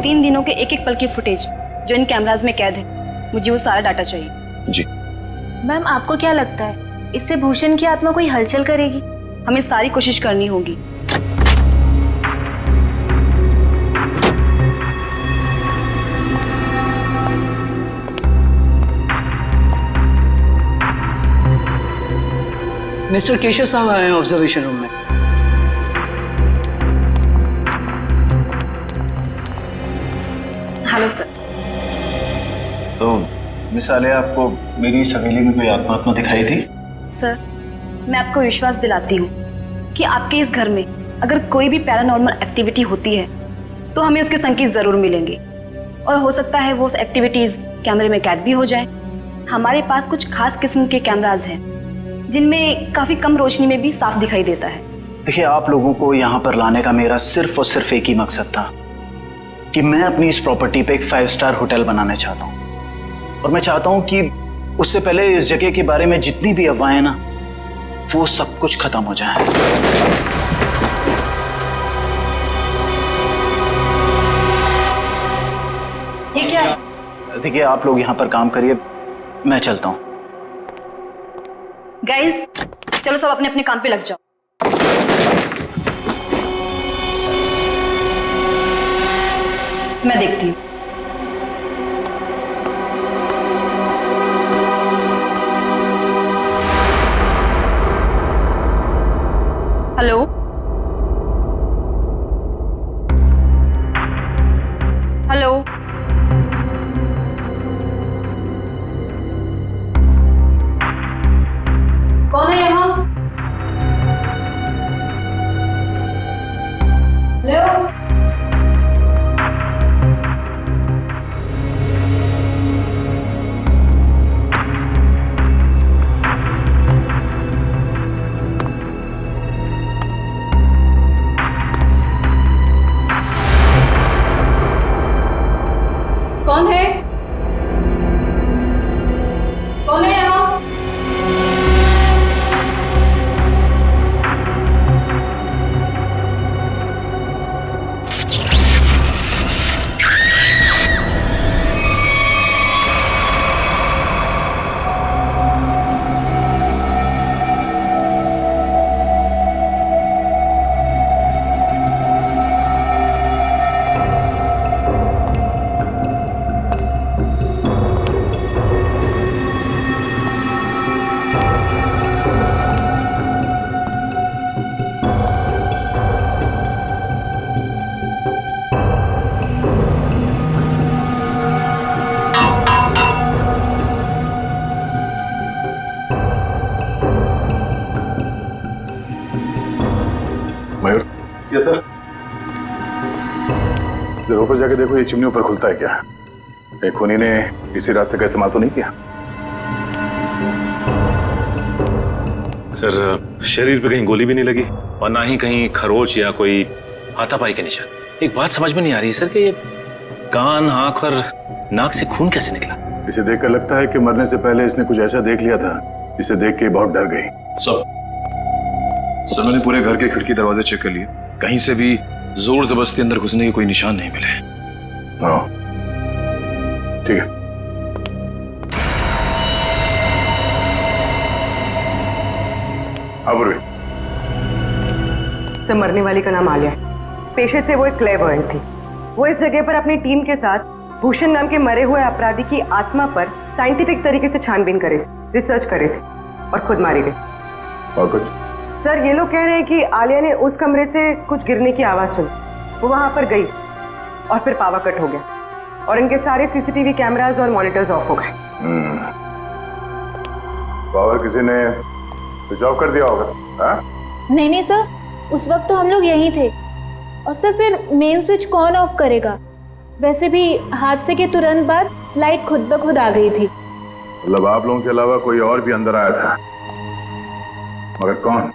3 दिनों के एक एक पल की फुटेज जो इन कैमराज में कैद है, मुझे वो सारा डाटा चाहिए। जी मैम, आपको क्या लगता है इससे भूषण की आत्मा कोई हलचल करेगी? हमें सारी कोशिश करनी होगी। मिस्टर केशव साहब आए हैं ऑब्जर्वेशन रूम में। Hello sir. तो मिस आलिया, आपको मेरी इस हवेली में कोई आत्मा दिखाई थी? सर, मैं आपको विश्वास दिलाती हूँ कि आपके इस घर में अगर कोई भी पैरानॉर्मल एक्टिविटी होती है तो हमें उसके संकेत जरूर मिलेंगे, और हो सकता है वो एक्टिविटीज कैमरे में कैद भी हो जाए। हमारे पास कुछ खास किस्म के कैमराज हैं जिनमें काफी कम रोशनी में भी साफ दिखाई देता है। देखिए, आप लोगों को यहाँ पर लाने का मेरा सिर्फ और सिर्फ एक ही मकसद था कि मैं अपनी इस प्रॉपर्टी पे एक 5 स्टार होटल बनाना चाहता हूँ, और मैं चाहता हूँ कि उससे पहले इस जगह के बारे में जितनी भी अफवाहें ना, वो सब कुछ खत्म हो जाए। ये क्या है? देखिए, आप लोग यहाँ पर काम करिए, मैं चलता हूँ। गाइस, चलो सब अपने अपने काम पे लग जाओ। मैं देखती हूँ। हेलो, हेलो, कौन है यहाँ? हेलो, कौन है? कौन है यहाँ? मयूर, ये सर, जरा ऊपर जाके देखो, ये चिमनी ऊपर खुलता है क्या? एक खूनी ने इसी रास्ते का इस्तेमाल तो नहीं किया? सर, शरीर पे कहीं गोली भी नहीं लगी और ना ही कहीं खरोच या कोई हाथापाई के निशान। एक बात समझ में नहीं आ रही है सर कि ये कान, आंख और नाक से खून कैसे निकला? इसे देखकर लगता है कि मरने से पहले इसने कुछ ऐसा देख लिया था जिसे देख के बहुत डर गई। सर, मैंने पूरे घर के खिड़की दरवाजे चेक कर लिए, कहीं से भी जोर जबरदस्ती अंदर घुसने के कोई निशान नहीं मिले। हाँ, ठीक है। सर, मरने वाली का नाम आलिया है। पेशे से वो एक क्लेवर्ड थी। वो इस जगह पर अपनी टीम के साथ भूषण नाम के मरे हुए अपराधी की आत्मा पर साइंटिफिक तरीके से छानबीन करे, रिसर्च करे थे, और खुद मारी गई। और कुछ? सर, ये लोग कह रहे हैं कि आलिया ने उस कमरे से कुछ गिरने की आवाज सुनी, वो वहां पर गई और फिर पावर कट हो गया और इनके सारे सीसीटीवी कैमरास और मॉनिटर्स ऑफ हो गए। पावर किसी ने स्विच ऑफ कर दिया होगा? हाँ? नहीं सर, उस वक्त तो हम लोग यहीं थे। और सर, फिर मेन स्विच कौन ऑफ करेगा? वैसे भी हादसे के तुरंत बाद लाइट खुद ब खुद आ गई थी। मतलब आप लोगों के अलावा कोई और भी अंदर आया था, मगर कौन?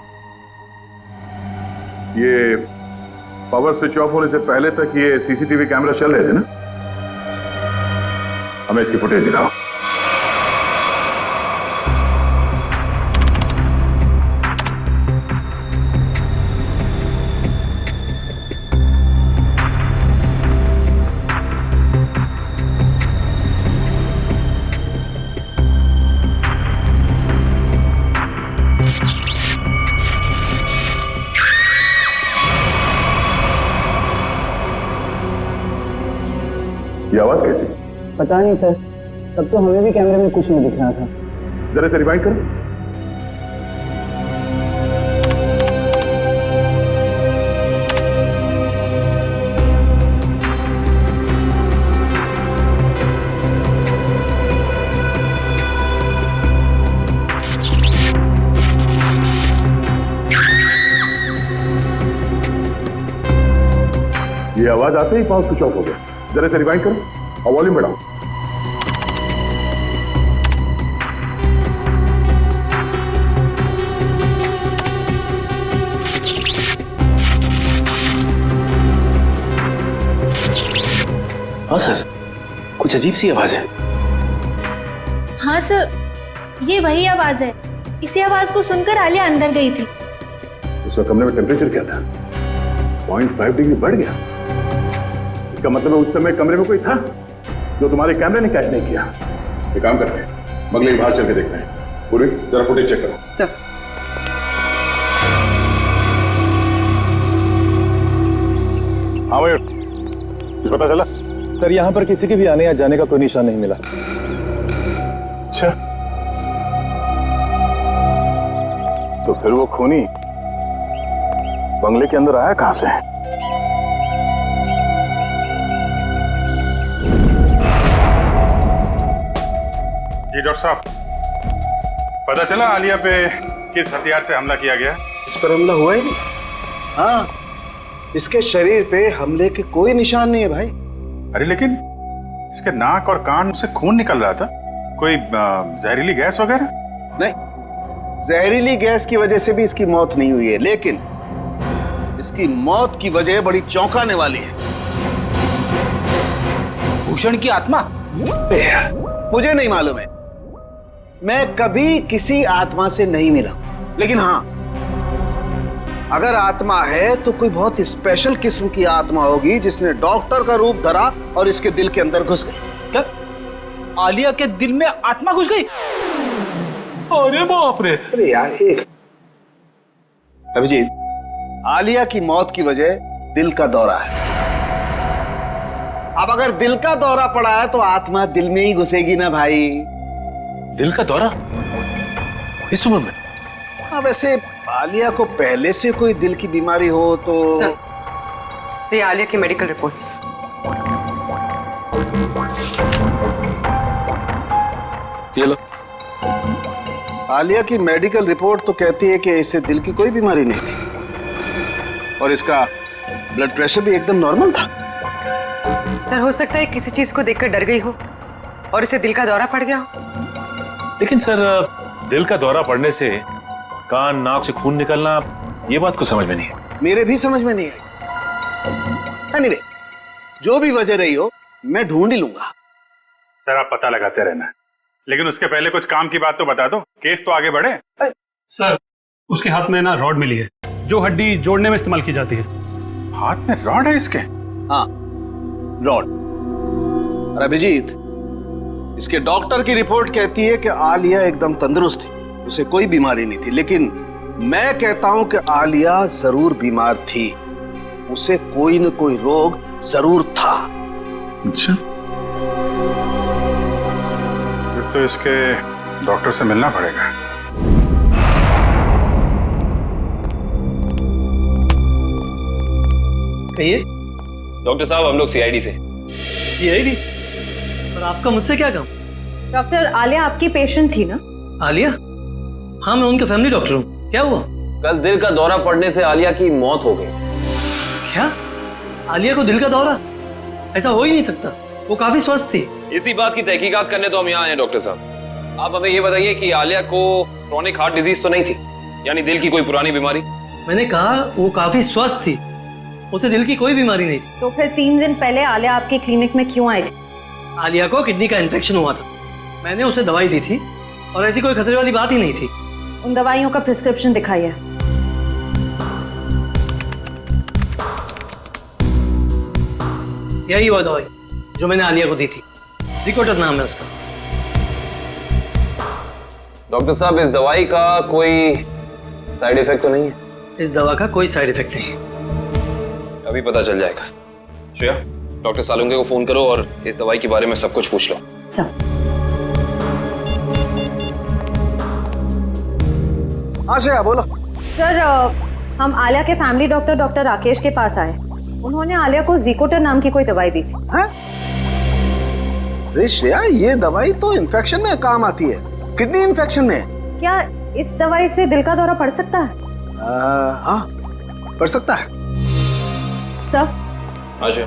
ये पावर स्विच ऑफ होने से पहले तक ये सीसीटीवी कैमरा चल रहे थे ना? हमें इसकी फुटेज दिखाओ। ये आवाज कैसी? पता नहीं सर, तब तो हमें भी कैमरे में कुछ नहीं दिख रहा था। जरा से रिवाइंड करो। ये आवाज आते ही पावर स्विच ऑफ हो गया। जरा से रिवाइंड करो और वॉल्यूम बढ़ाओ। हाँ सर, कुछ अजीब सी आवाज है। हाँ सर, ये वही आवाज है। इसी आवाज को सुनकर आलिया अंदर गई थी। उस वक्त कमरे में टेम्परेचर क्या था? 0.5 डिग्री बढ़ गया। इसका मतलब है उस समय कमरे में कोई था जो तुम्हारे कैमरे ने कैच नहीं किया। एक काम करते हैं, बगले के बाहर चल के देखते हैं। पूरी जरा फुटेज चेक करो। सर हाँ भाई, कुछ पता चला? सर यहाँ पर किसी के भी आने या जाने का कोई निशान नहीं मिला। अच्छा, तो फिर वो खूनी बंगले के अंदर आया कहां से? जी डॉक्टर साहब, पता चला आलिया पे किस हथियार से हमला किया गया? इस पर हमला हुआ ही नहीं। हाँ, इसके शरीर पे हमले के कोई निशान नहीं है भाई। अरे लेकिन इसके नाक और कान से खून निकल रहा था। कोई जहरीली गैस वगैरह? नहीं, जहरीली गैस की वजह से भी इसकी मौत नहीं हुई है, लेकिन इसकी मौत की वजह बड़ी चौंकाने वाली है। भूषण की आत्मा? मुझे नहीं मालूम है, मैं कभी किसी आत्मा से नहीं मिला, लेकिन हाँ, अगर आत्मा है तो कोई बहुत स्पेशल किस्म की आत्मा होगी जिसने डॉक्टर का रूप धरा और इसके दिल के अंदर घुस गई। क्या आलिया के दिल में आत्मा घुस गई? अरे बाप रे! अरे यार, एक अभिजीत, आलिया की मौत की वजह दिल का दौरा है। अब अगर दिल का दौरा पड़ा है तो आत्मा दिल में ही घुसेगी ना भाई। दिल का दौरा इस उम्र में? हाँ, वैसे आलिया को पहले से कोई दिल की बीमारी हो तो से आलिया की मेडिकल रिपोर्ट्स। ये लो। आलिया की मेडिकल रिपोर्ट तो कहती है कि इसे दिल की कोई बीमारी नहीं थी और इसका ब्लड प्रेशर भी एकदम नॉर्मल था। सर हो सकता है किसी चीज को देखकर डर गई हो और इसे दिल का दौरा पड़ गया हो। लेकिन सर, दिल का दौरा पड़ने से कान नाक से खून निकलना, ये बात को समझ में नहीं है। मेरे भी समझ में नहीं आई। एनीवे, जो भी वजह रही हो, मैं ढूंढ ही लूंगा। सर आप पता लगाते रहना, लेकिन उसके पहले कुछ काम की बात तो बता दो, केस तो आगे बढ़े। सर, उसके हाथ में ना रॉड मिली है जो हड्डी जोड़ने में इस्तेमाल की जाती है। हाथ में रॉड है इसके? हाँ, रॉड। और अभिजीत, इसके डॉक्टर की रिपोर्ट कहती है कि आलिया एकदम तंदुरुस्त थी, उसे कोई बीमारी नहीं थी, लेकिन मैं कहता हूं कि आलिया जरूर बीमार थी, उसे कोई न कोई रोग जरूर था। अच्छा, फिर तो इसके डॉक्टर से मिलना पड़ेगा। कहिए। डॉक्टर साहब, हम लोग सीआईडी से। सीआईडी? और आपका मुझसे क्या काम? डॉक्टर, आलिया आपकी पेशेंट थी ना? आलिया? हाँ, मैं उनका फैमिली डॉक्टर हूँ। क्या हुआ? कल दिल का दौरा पड़ने से आलिया की मौत हो गई। क्या? आलिया को दिल का दौरा? ऐसा हो ही नहीं सकता, वो काफी स्वस्थ थी। इसी बात की तहकीकात करने तो हम यहाँ आए डॉक्टर साहब। आप हमें ये बताइए कि आलिया को क्रोनिक हार्ट डिजीज तो नहीं थी, यानी दिल की कोई पुरानी बीमारी? मैंने कहा वो काफी स्वस्थ थी, उसे दिल की कोई बीमारी नहीं थी। तो फिर 3 दिन पहले आलिया आपकी क्लिनिक में क्यों आई थी? आलिया को किडनी का इन्फेक्शन हुआ था, मैंने उसे दवाई दी थी और ऐसी कोई खतरे वाली बात ही नहीं थी। उन दवाइयों का प्रिस्क्रिप्शन दिखाइए। यही वो दवाई जो मैंने आलिया को दी थी, जिकोटर नाम है उसका। डॉक्टर साहब, इस दवाई का कोई साइड इफेक्ट तो नहीं है? इस दवा का कोई साइड इफेक्ट नहीं है। अभी पता चल जाएगा। श्रेया, डॉक्टर सालुंके को फोन करो और इस दवाई के बारे में सब कुछ पूछ लो। हाँ श्रेया बोलो। सर हम आलिया के फैमिली डॉक्टर डॉक्टर राकेश के पास आए। उन्होंने आलिया को ज़िकोटर नाम की कोई दवाई दी थी। हैं? अरे श्रेया, ये दवाई तो इन्फेक्शन में काम आती है, किडनी इन्फेक्शन में। क्या इस दवाई से दिल का दौरा पड़ सकता है? हाँ पड़ सकता है। सर हाँ जी,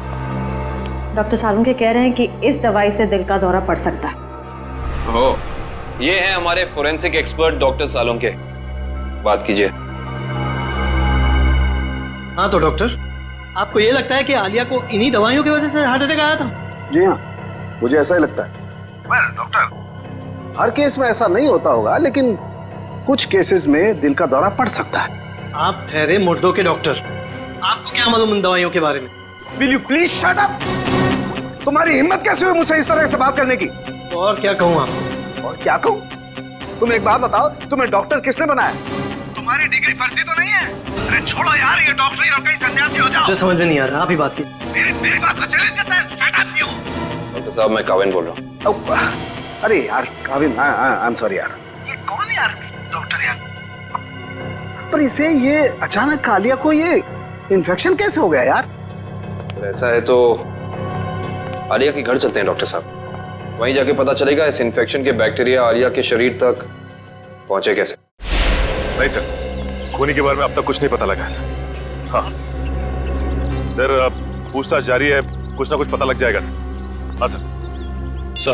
डॉक्टर सालुंके कह रहे हैं कि इस दवाई से दिल का दौरा पड़ सकता है। हो ये है हमारे फोरेंसिक एक्सपर्ट डॉक्टर सालुंके, बात कीजिए। हाँ तो डॉक्टर, आपको ये लगता है कि आलिया को इन्हीं दवाइयों की वजह से हार्ट अटैक आया था? जी हाँ, मुझे ऐसा ही लगता है। डॉक्टर, हर केस में ऐसा नहीं होता होगा, लेकिन कुछ केसेस में दिल का दौरा पड़ सकता है। आप ठहरे मुर्दों के डॉक्टर, आपको क्या मालूम उन दवाइयों के बारे में? Will you please shut up? तुम्हारी हिम्मत कैसे हुई मुझसे इस तरह से बात करने की? और क्या कहूँ आपको? और क्या कहूँ? तुम एक बात बताओ, तुम्हें डॉक्टर किसने बनाया? तुम्हारी डिग्री फर्जी तो नहीं है? अरे छोड़ो यार ये डॉक्टरी और कहीं सन्यासी हो जाओ। मुझे समझ में नहीं आ रहा, आप ही बात कीजिए। मेरी बात को चैलेंज करता है। Shut up you! डॉक्टर साहब मैं काविन बोल रहा हूँ। अरे यार काविन, आई एम सॉरी यार। ये कौन है यार डॉक्टर यार? पर इसे ये अचानक आलिया को ये इन्फेक्शन कैसे हो गया यार? ऐसा है तो आलिया के घर चलते हैं डॉक्टर साहब, वहीं जाके पता चलेगा इस इन्फेक्शन के बैक्टीरिया आलिया के शरीर तक पहुंचे कैसे। नहीं सर, खूनी के बारे में अब तक कुछ नहीं पता लगा है सर। हाँ सर, पूछताछ जारी है, कुछ ना कुछ पता लग जाएगा सर। हाँ सर। सर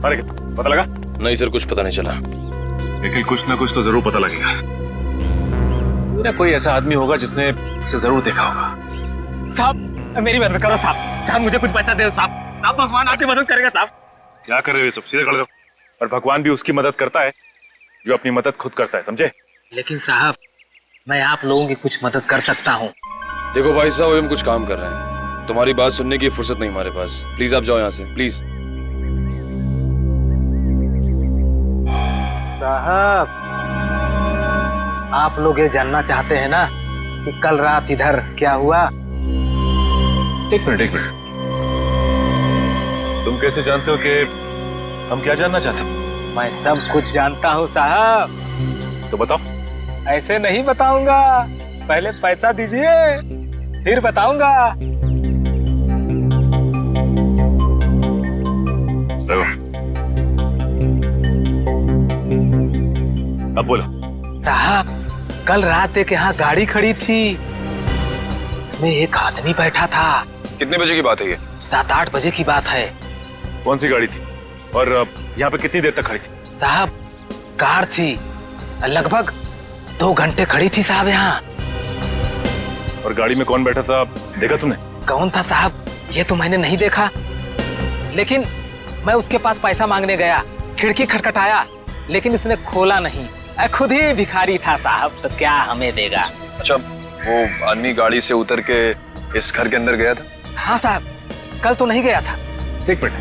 अरे पता लगा? नहीं सर, कुछ पता नहीं चला, लेकिन कुछ ना कुछ तो जरूर पता लगेगा। कोई ऐसा आदमी होगा जिसने इसे जरूर देखा होगा। साहब मेरी मदद करो साहब, साहब मुझे कुछ पैसा दे साहब, साहब भगवान आपकी मदद करेगा साहब। क्या कर रहे हो सब, सीधे खड़े रहो। और भगवान भी उसकी मदद करता है जो अपनी मदद खुद करता है, समझे? लेकिन साहब मैं आप लोगों की कुछ मदद कर सकता हूँ। देखो भाई साहब, हम कुछ काम कर रहे हैं, तुम्हारी बात सुनने की फुर्सत नहीं हमारे पास। प्लीज आप जाओ यहाँ से, प्लीज। साहब आप लोग ये जानना चाहते हैं ना कि कल रात इधर क्या हुआ? एक मिनट तुम कैसे जानते हो कि हम क्या जानना चाहते हैं? मैं सब कुछ जानता हूँ साहब। तो बताओ। ऐसे नहीं बताऊंगा, पहले पैसा दीजिए फिर बताऊंगा। अब बोलो। साहब कल रात एक यहाँ गाड़ी खड़ी थी, उसमें एक आदमी बैठा था। कितने बजे की बात है ये? 7-8 बजे की बात है। कौन सी गाड़ी थी और यहाँ पे कितनी देर तक खड़ी थी? साहब कार थी, लगभग 2 घंटे खड़ी थी साहब यहाँ। और गाड़ी में कौन बैठा था देखा तुमने? कौन था साहब ये तो मैंने नहीं देखा, लेकिन मैं उसके पास पैसा मांगने गया, खिड़की खटखटाया लेकिन उसने खोला नहीं। खुद ही भिखारी था साहब, तो क्या हमें देगा। अच्छा, वो आदमी गाड़ी से उतर के इस घर के अंदर गया था? हाँ साहब, कल तो नहीं गया था। एक मिनट,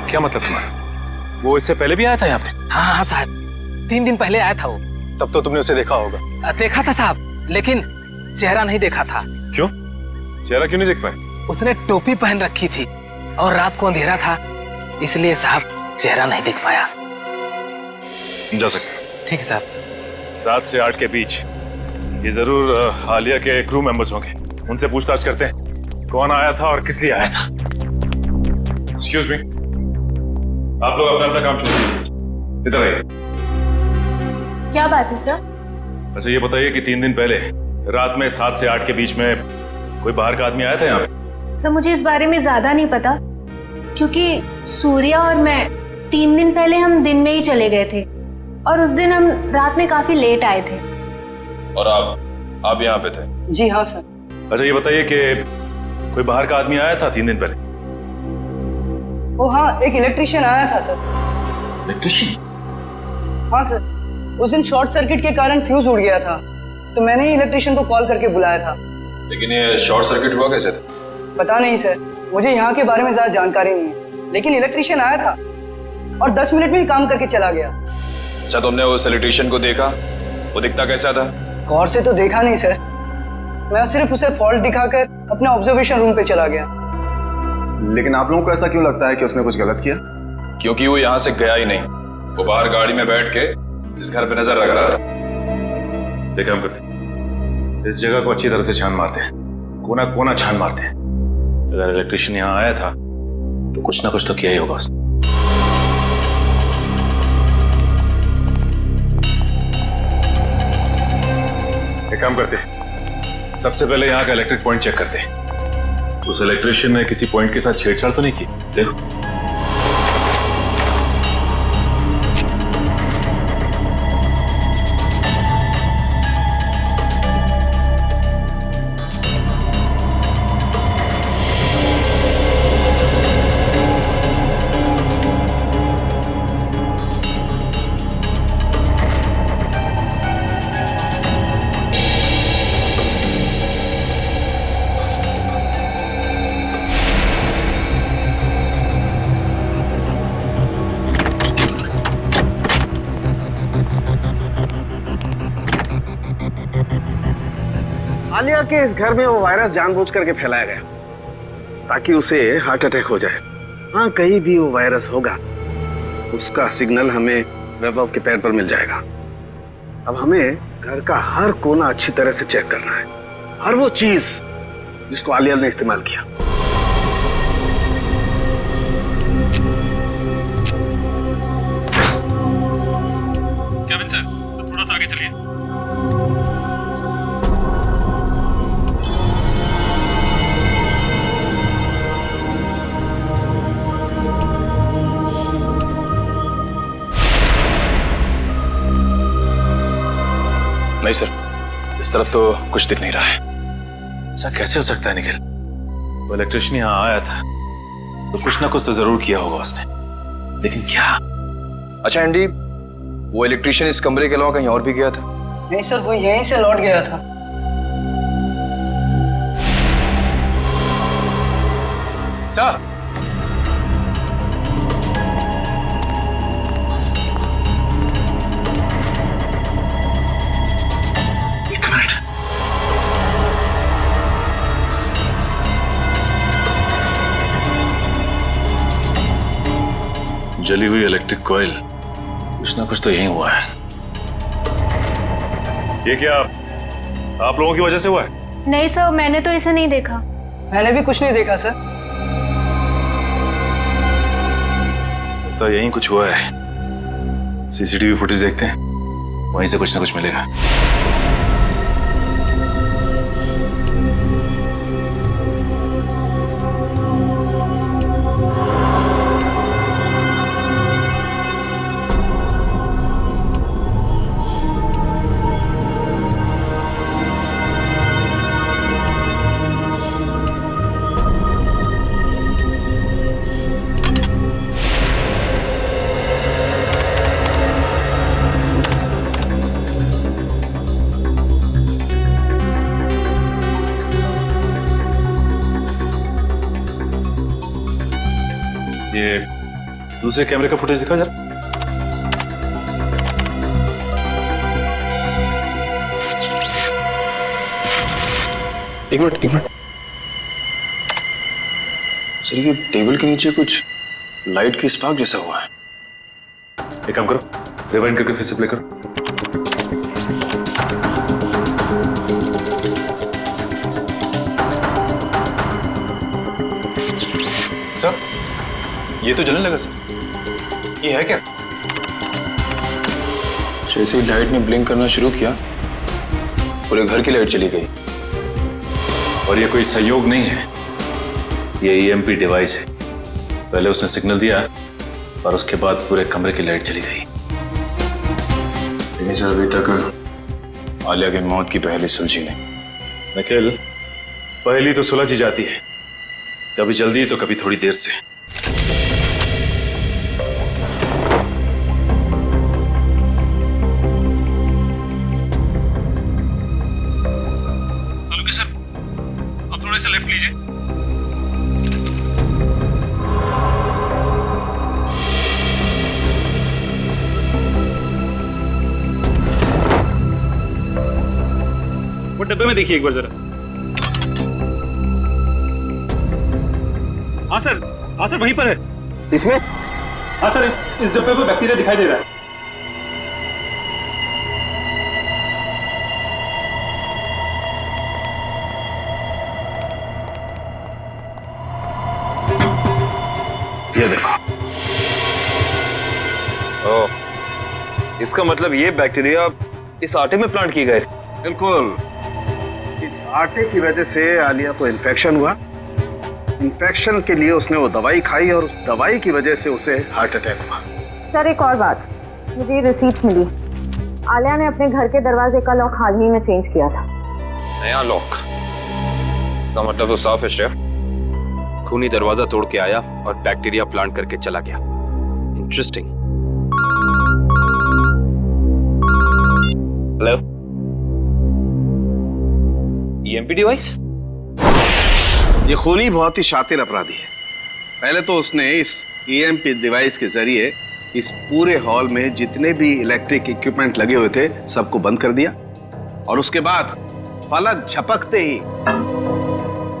क्या मतलब तुम्हारा? वो इससे पहले भी आया था यहाँ पे? हाँ साहब, 3 दिन पहले आया था वो। तब तो तुमने उसे देखा होगा? देखा था साहब, लेकिन चेहरा नहीं देखा था। क्यों? चेहरा क्यों नहीं देख पाए? उसने टोपी पहन रखी थी और रात को अंधेरा था, इसलिए साहब चेहरा नहीं देख पाया। जा सकते। ठीक है साहब। 7 से 8 के बीच ये जरूर आलिया के क्रू मेंबर्स होंगे, उनसे पूछताछ करते हैं कौन आया था और किस लिए आया था। एक्सक्यूज मी, आप लोग अपना अपना काम छोड़ दीजिए, इधर आइए। क्या बात है सर? अच्छा ये बताइए कि 3 दिन पहले रात में 7 से 8 के बीच में कोई बाहर का आदमी आया था यहाँ पे? सर मुझे इस बारे में ज्यादा नहीं पता, क्योंकि सूर्या और मैं 3 दिन पहले हम दिन में ही चले गए थे और उस दिन हम रात में काफी लेट आए थे। और आप यहाँ पे थे? जी हाँ सर। अच्छा ये बताइए कि कोई बाहर का आदमी आया था 3 दिन पहले? ओ हाँ, एक इलेक्ट्रिशियन आया था सर। इलेक्ट्रिशियन? हाँ सर, उस दिन शॉर्ट सर्किट के कारण फ्यूज उड़ गया था, तो मैंने ही इलेक्ट्रिशियन को कॉल करके बुलाया था। लेकिन ये शॉर्ट सर्किट हुआ कैसे था? पता नहीं सर, मुझे यहाँ के बारे में ज्यादा जानकारी नहीं है, लेकिन इलेक्ट्रिशियन आया था और 10 मिनट में ही काम करके चला गया। अच्छा, तुमने उस इलेक्ट्रिशियन को देखा? वो दिखता कैसा था? गौर से तो देखा नहीं सर, मैं सिर्फ उसे फॉल्ट दिखाकर अपने ऑब्जर्वेशन रूम पे चला गया। लेकिन आप लोगों को ऐसा क्यों लगता है कि उसने कुछ गलत किया? क्योंकि वो यहाँ से गया ही नहीं, वो बाहर गाड़ी में बैठ के इस घर पे नजर रख रहा था। एक काम करते हैं, इस जगह को अच्छी तरह से छान मारते हैं, कोना कोना छान मारते हैं। अगर इलेक्ट्रिशियन यहाँ आया था तो कुछ ना कुछ तो किया ही होगा उसने। एक काम करते हैं, सबसे पहले यहाँ का इलेक्ट्रिक पॉइंट चेक करते हैं। उस इलेक्ट्रिशियन ने किसी पॉइंट के साथ छेड़छाड़ तो नहीं की? देखो। आलिया के इस घर में वो वायरस जानबूझ करके फैलाया गया ताकि उसे हार्ट अटैक हो जाए। हाँ, कहीं भी वो वायरस होगा उसका सिग्नल हमें वैभव के पैर पर मिल जाएगा। अब हमें घर का हर कोना अच्छी तरह से चेक करना है, हर वो चीज जिसको आलिया ने इस्तेमाल किया। केविन सर, थोड़ा सा आगे चलिए। नहीं सर, इस तरफ तो कुछ दिख नहीं रहा है। ऐसा कैसे हो सकता है निखिल? वो इलेक्ट्रिशियन यहाँ आया था तो कुछ ना कुछ तो जरूर किया होगा उसने, लेकिन क्या? अच्छा एंडी, वो इलेक्ट्रिशियन इस कमरे के अलावा कहीं और भी गया था? नहीं सर, वो यहीं से लौट गया था। सर, जली हुई इलेक्ट्रिक कॉइल, कुछ ना कुछ तो यही हुआ है। ये क्या आप लोगों की वजह से हुआ है? नहीं सर, मैंने तो इसे नहीं देखा। मैंने भी कुछ नहीं देखा सर। तो यही कुछ हुआ है। सीसीटीवी फुटेज देखते हैं, वहीं से कुछ ना कुछ मिलेगा। ये दूसरे कैमरे का फुटेज दिखा जरा। एक मिनट। सर, ये टेबल के नीचे कुछ लाइट की स्पार्क जैसा हुआ है। एक काम करो, रिवाइंड करके फिर से प्ले करो। सर, ये तो जलने लगा सर। ये है क्या? जैसे ही लाइट ने ब्लिंक करना शुरू किया, पूरे घर की लाइट चली गई। और ये कोई संयोग नहीं है, ये ईएमपी डिवाइस है। पहले उसने सिग्नल दिया और उसके बाद पूरे कमरे की लाइट चली गई। लेकिन सर, अभी तक आलिया की मौत की पहली सुलझी नहीं। निखिल, पहली तो सुलझ ही जाती है, कभी जल्दी तो कभी थोड़ी देर से। सर, अब थोड़े से लेफ्ट लीजिए। वो डब्बे में देखिए एक बार जरा। हाँ सर वहीं पर है। इसमें? हाँ सर, इस डब्बे पर बैक्टीरिया दिखाई दे रहा है। ये देखो। ओह, इसका मतलब ये बैक्टीरिया इस आटे में प्लांट की गए। बिल्कुल, इस आटे की वजह से आलिया को इन्फेक्शन हुआ। इन्फेक्शन के लिए उसने वो दवाई खाई और उस दवाई की वजह से उसे हार्ट अटैक हुआ। सर एक और बात, मुझे ये रिसीट मिली। आलिया ने अपने घर के दरवाजे का लॉक हाल ही में चेंज किया था। नया लॉक का मतलब तो साफ है शेफ। खूनी दरवाजा तोड़ के आया और बैक्टीरिया प्लांट करके चला गया। इंटरेस्टिंग। Hello, EMP device? ये खूनी बहुत ही शातिर अपराधी है। पहले तो उसने इस ईएमपी डिवाइस के जरिए इस पूरे हॉल में जितने भी इलेक्ट्रिक इक्विपमेंट लगे हुए थे सबको बंद कर दिया, और उसके बाद पलक झपकते ही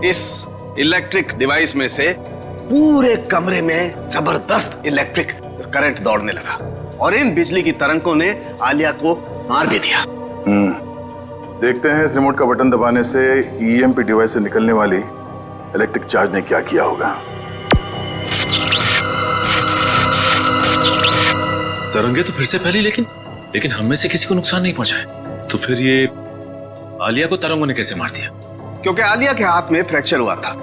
इस इलेक्ट्रिक डिवाइस में से पूरे कमरे में जबरदस्त इलेक्ट्रिक करंट दौड़ने लगा और इन बिजली की तरंगों ने आलिया को मार भी दिया। देखते हैं इस रिमोट का बटन दबाने से ईएमपी डिवाइस से निकलने वाली इलेक्ट्रिक चार्ज ने क्या किया होगा। तरंगे तो फिर से फैली, लेकिन हम में से किसी को नुकसान नहीं पहुंचा है। तो फिर ये आलिया को तरंगों ने कैसे मार दिया? क्योंकि आलिया के हाथ में फ्रैक्चर हुआ था।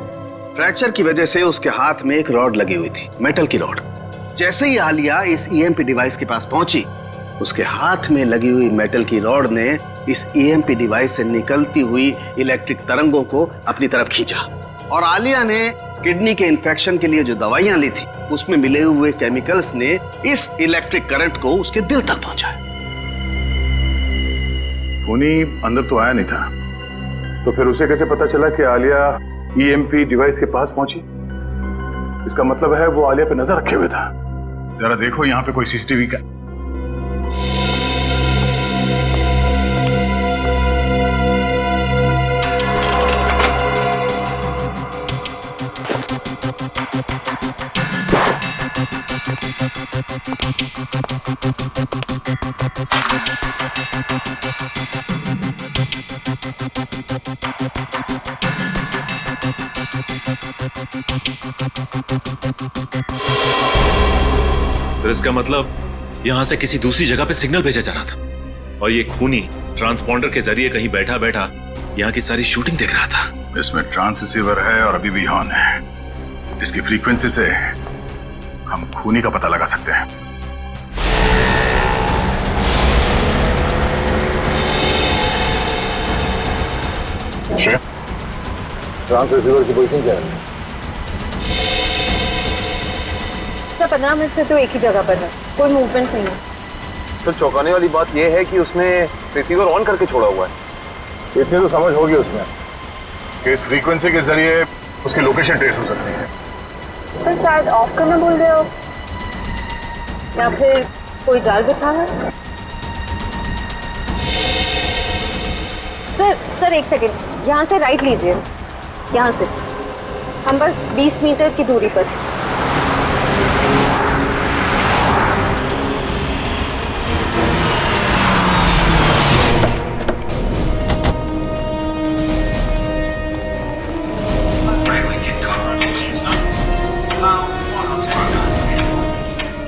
फ्रैक्चर की वजह से उसके हाथ में एक रॉड लगी हुई थी, मेटल की रॉड। जैसे ही आलिया इस ईएमपी डिवाइस के पास पहुंची, उसके हाथ में लगी हुई मेटल की रॉड ने इस ईएमपी डिवाइस से निकलती हुई इलेक्ट्रिक तरंगों को अपनी तरफ खींचा, और आलिया ने किडनी के इन्फेक्शन के लिए जो दवाइयां ली थी उसमें मिले हुए केमिकल्स ने इस इलेक्ट्रिक करंट को उसके दिल तक पहुंचाया। खूनी अंदर तो आया नहीं था, तो फिर उसे कैसे पता चला कि आलिया ईएमपी डिवाइस के पास पहुंची? इसका मतलब है वो आलिया पे नजर रखे हुए था। जरा देखो यहाँ पे कोई सीसीटीवी का। सर इसका मतलब यहां से किसी दूसरी जगह पे सिग्नल भेजा जा रहा था, और ये खूनी ट्रांसपॉन्डर के जरिए कहीं बैठा बैठा यहाँ की सारी शूटिंग देख रहा था। इसमें ट्रांस रिसीवर है और अभी भी ऑन है। इसकी फ्रीक्वेंसी से हम खूनी का पता लगा सकते हैं। ट्रांस रिसीवर की पोजीशन क्या है? सर 15 मिनट से तो एक ही जगह पर है, कोई मूवमेंट नहीं है। सर चौंकाने वाली बात यह है कि उसने रिसीवर ऑन करके छोड़ा हुआ है। इतनी तो समझ होगी उसमें कि इस फ्रीक्वेंसी के जरिए उसकी लोकेशन ट्रेस हो सकती है। सर शायद ऑफ करना भूल गए हो, या फिर कोई जाल बिछा है। सर एक सेकंड, यहाँ से राइट लीजिए, यहाँ से। हम बस 20 मीटर की दूरी पर।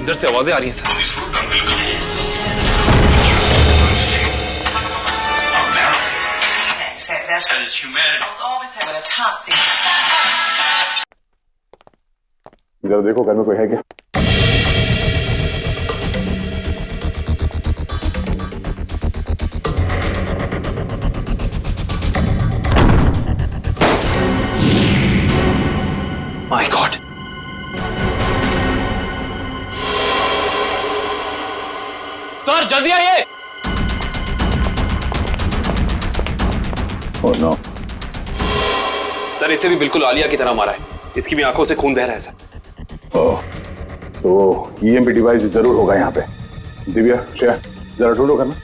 इधर से आवाजें आ रही हैं सर। जरा देखो घर में कोई है क्या? माय गॉड, सर जल्दी आइए। Oh no. सर इसे भी बिल्कुल आलिया की तरह मारा है, इसकी भी आंखों से खून बह रहा है सर। ओह, तो ईएमपी डिवाइस जरूर होगा यहाँ पे। दिव्या, श्रेया, जरा ढूंढो घर में।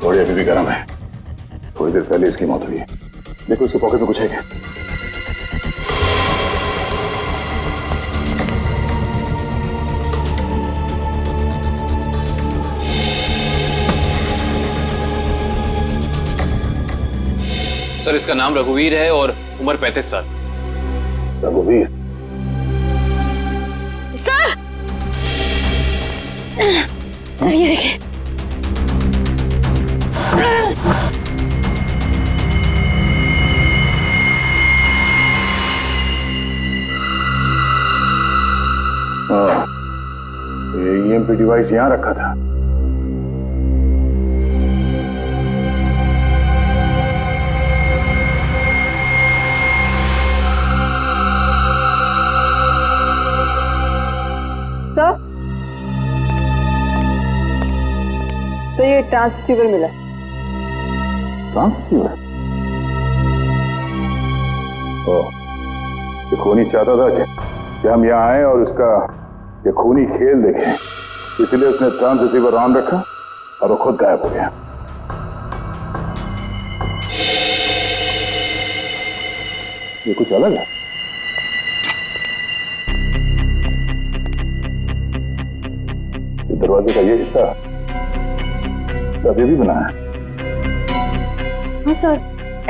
थोड़ी अभी भी गर्म है, थोड़ी देर पहले इसकी मौत हुई है। देखो उसके पॉकेट में कुछ है क्या? सर इसका नाम रघुवीर है और उम्र 35 साल। रघुवीर? सर सर ये देखिए। हाँ, ये ईएमपी डिवाइस यहां रखा था। तो ये ट्रांससीवर मिला। ट्रांससीवर? ये खूनी चाहता था कि हम यहाँ आए और उसका ये खूनी खेल देखें, इसलिए उसने ट्रांससीवर ऑन रखा और वो खुद गायब हो गया। ये कुछ अलग है। दरवाजे का ये हिस्सा अभी भी बना है। हाँ सर,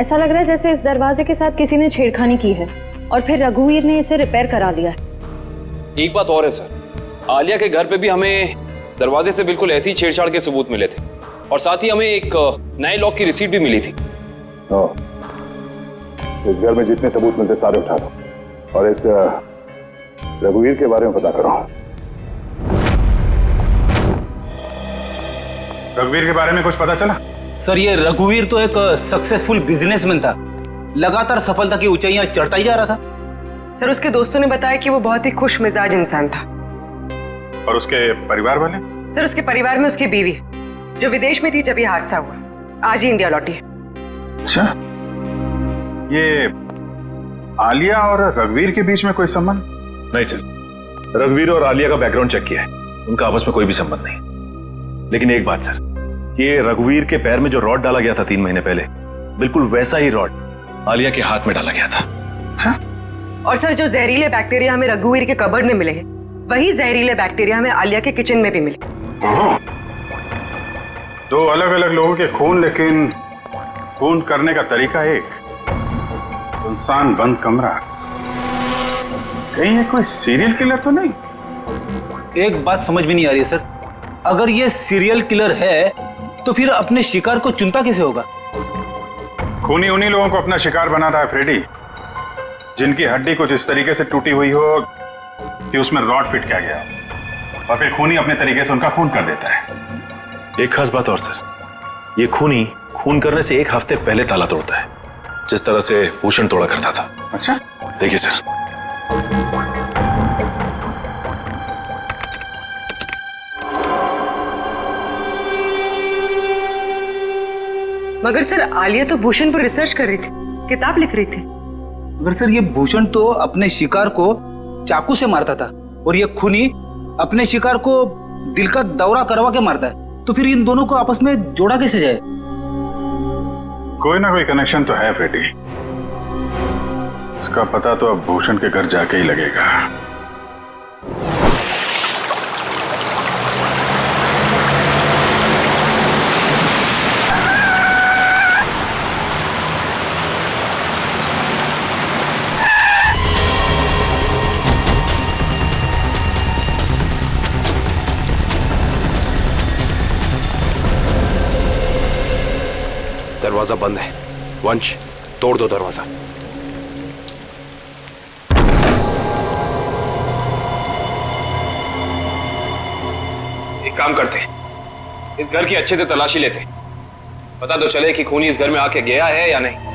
ऐसा लग रहा है जैसे इस दरवाजे के साथ किसी ने छेड़खानी की है और फिर रघुवीर ने इसे रिपेयर करा लिया है। एक बात और है सर, आलिया के घर पे भी हमें दरवाजे से बिल्कुल ऐसी छेड़छाड़ के सबूत मिले थे और साथ ही हमें एक नए लॉक की रिसीट भी मिली थी। इस घर में जितने सबूत मिलते सारे उठा दो और इस रघुवीर के बारे में पता करो। रघुवीर के बारे में कुछ पता चला? सर ये रघुवीर तो एक सक्सेसफुल बिजनेसमैन था, लगातार सफलता की ऊंचाइयां चढ़ता ही जा रहा था। सर उसके दोस्तों ने बताया कि वो बहुत ही खुश मिजाज इंसान था। और उसके परिवार वाले? सर उसके परिवार में उसकी बीवी जो विदेश में थी जब ये हादसा हुआ, आज ही इंडिया लौटी है। अच्छा, ये आलिया और रघुवीर के बीच में कोई संबंध? नहीं सर, रघुवीर और आलिया का बैकग्राउंड चेक किया है, उनका आपस में कोई भी संबंध नहीं। लेकिन एक बात सर, ये रघुवीर के पैर में जो रॉड डाला गया था 3 महीने पहले, बिल्कुल वैसा ही रॉड आलिया के हाथ में डाला गया था। और सर जो जहरीले बैक्टीरिया हमें रघुवीर के कबर्ड में मिले हैं, वही जहरीले बैक्टीरिया हमें आलिया के किचन में भी मिले। 2 अलग अलग लोगों के खून, लेकिन खून करने का तरीका एक। इंसान बंद कमरा, कहीं ये कोई सीरियल किलर तो नहीं? एक बात समझ में नहीं आ रही है सर, अगर ये सीरियल किलर है तो फिर अपने शिकार को चुनता कैसे होगा? खूनी उन्हीं लोगों को अपना शिकार बना रहा है फ्रेडी, जिनकी हड्डी कुछ इस तरीके से टूटी हुई हो कि उसमें रॉड फिट किया गया, और फिर खूनी अपने तरीके से उनका खून कर देता है। एक खास बात और सर, ये खूनी खून करने से 1 हफ्ते पहले ताला तोड़ता है, जिस तरह से भूषण तोड़ा करता था। अच्छा, देखिए सर। मगर सर आलिया तो भूषण पर रिसर्च कर रही थी, किताब लिख रही थी। मगर सर ये भूषण तो अपने शिकार को चाकू से मारता था और ये खूनी अपने शिकार को दिल का दौरा करवा के मारता है, तो फिर इन दोनों को आपस में जोड़ा कैसे जाए? कोई ना कोई कनेक्शन तो है फ्रेडी, इसका पता तो अब भूषण के घर जाके ही लगेगा। दरवाजा बंद है, वंश तोड़ दो दरवाजा। एक काम करते, इस घर की अच्छे से तलाशी लेते, पता तो चले कि खूनी इस घर में आके गया है या नहीं।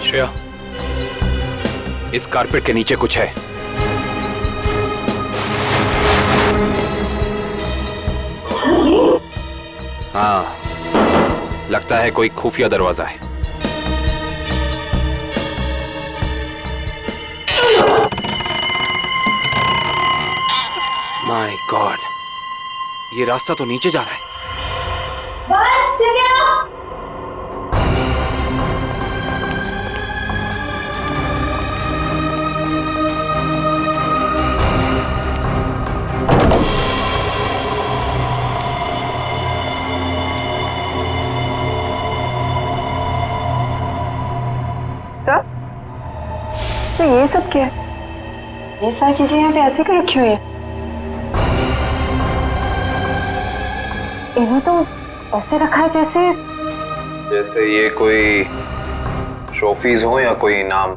श्रेया, इस कारपेट के नीचे कुछ है। सर हाँ, लगता है कोई खुफिया दरवाजा है। माय गॉड, ये रास्ता तो नीचे जा रहा है। तो ये सब क्या है? ये सारी चीजें यहाँ पे ऐसे क्यों रखी हुई है? इन्हें तो ऐसे रखा है जैसे ये कोई ट्रॉफीज हो या कोई इनाम।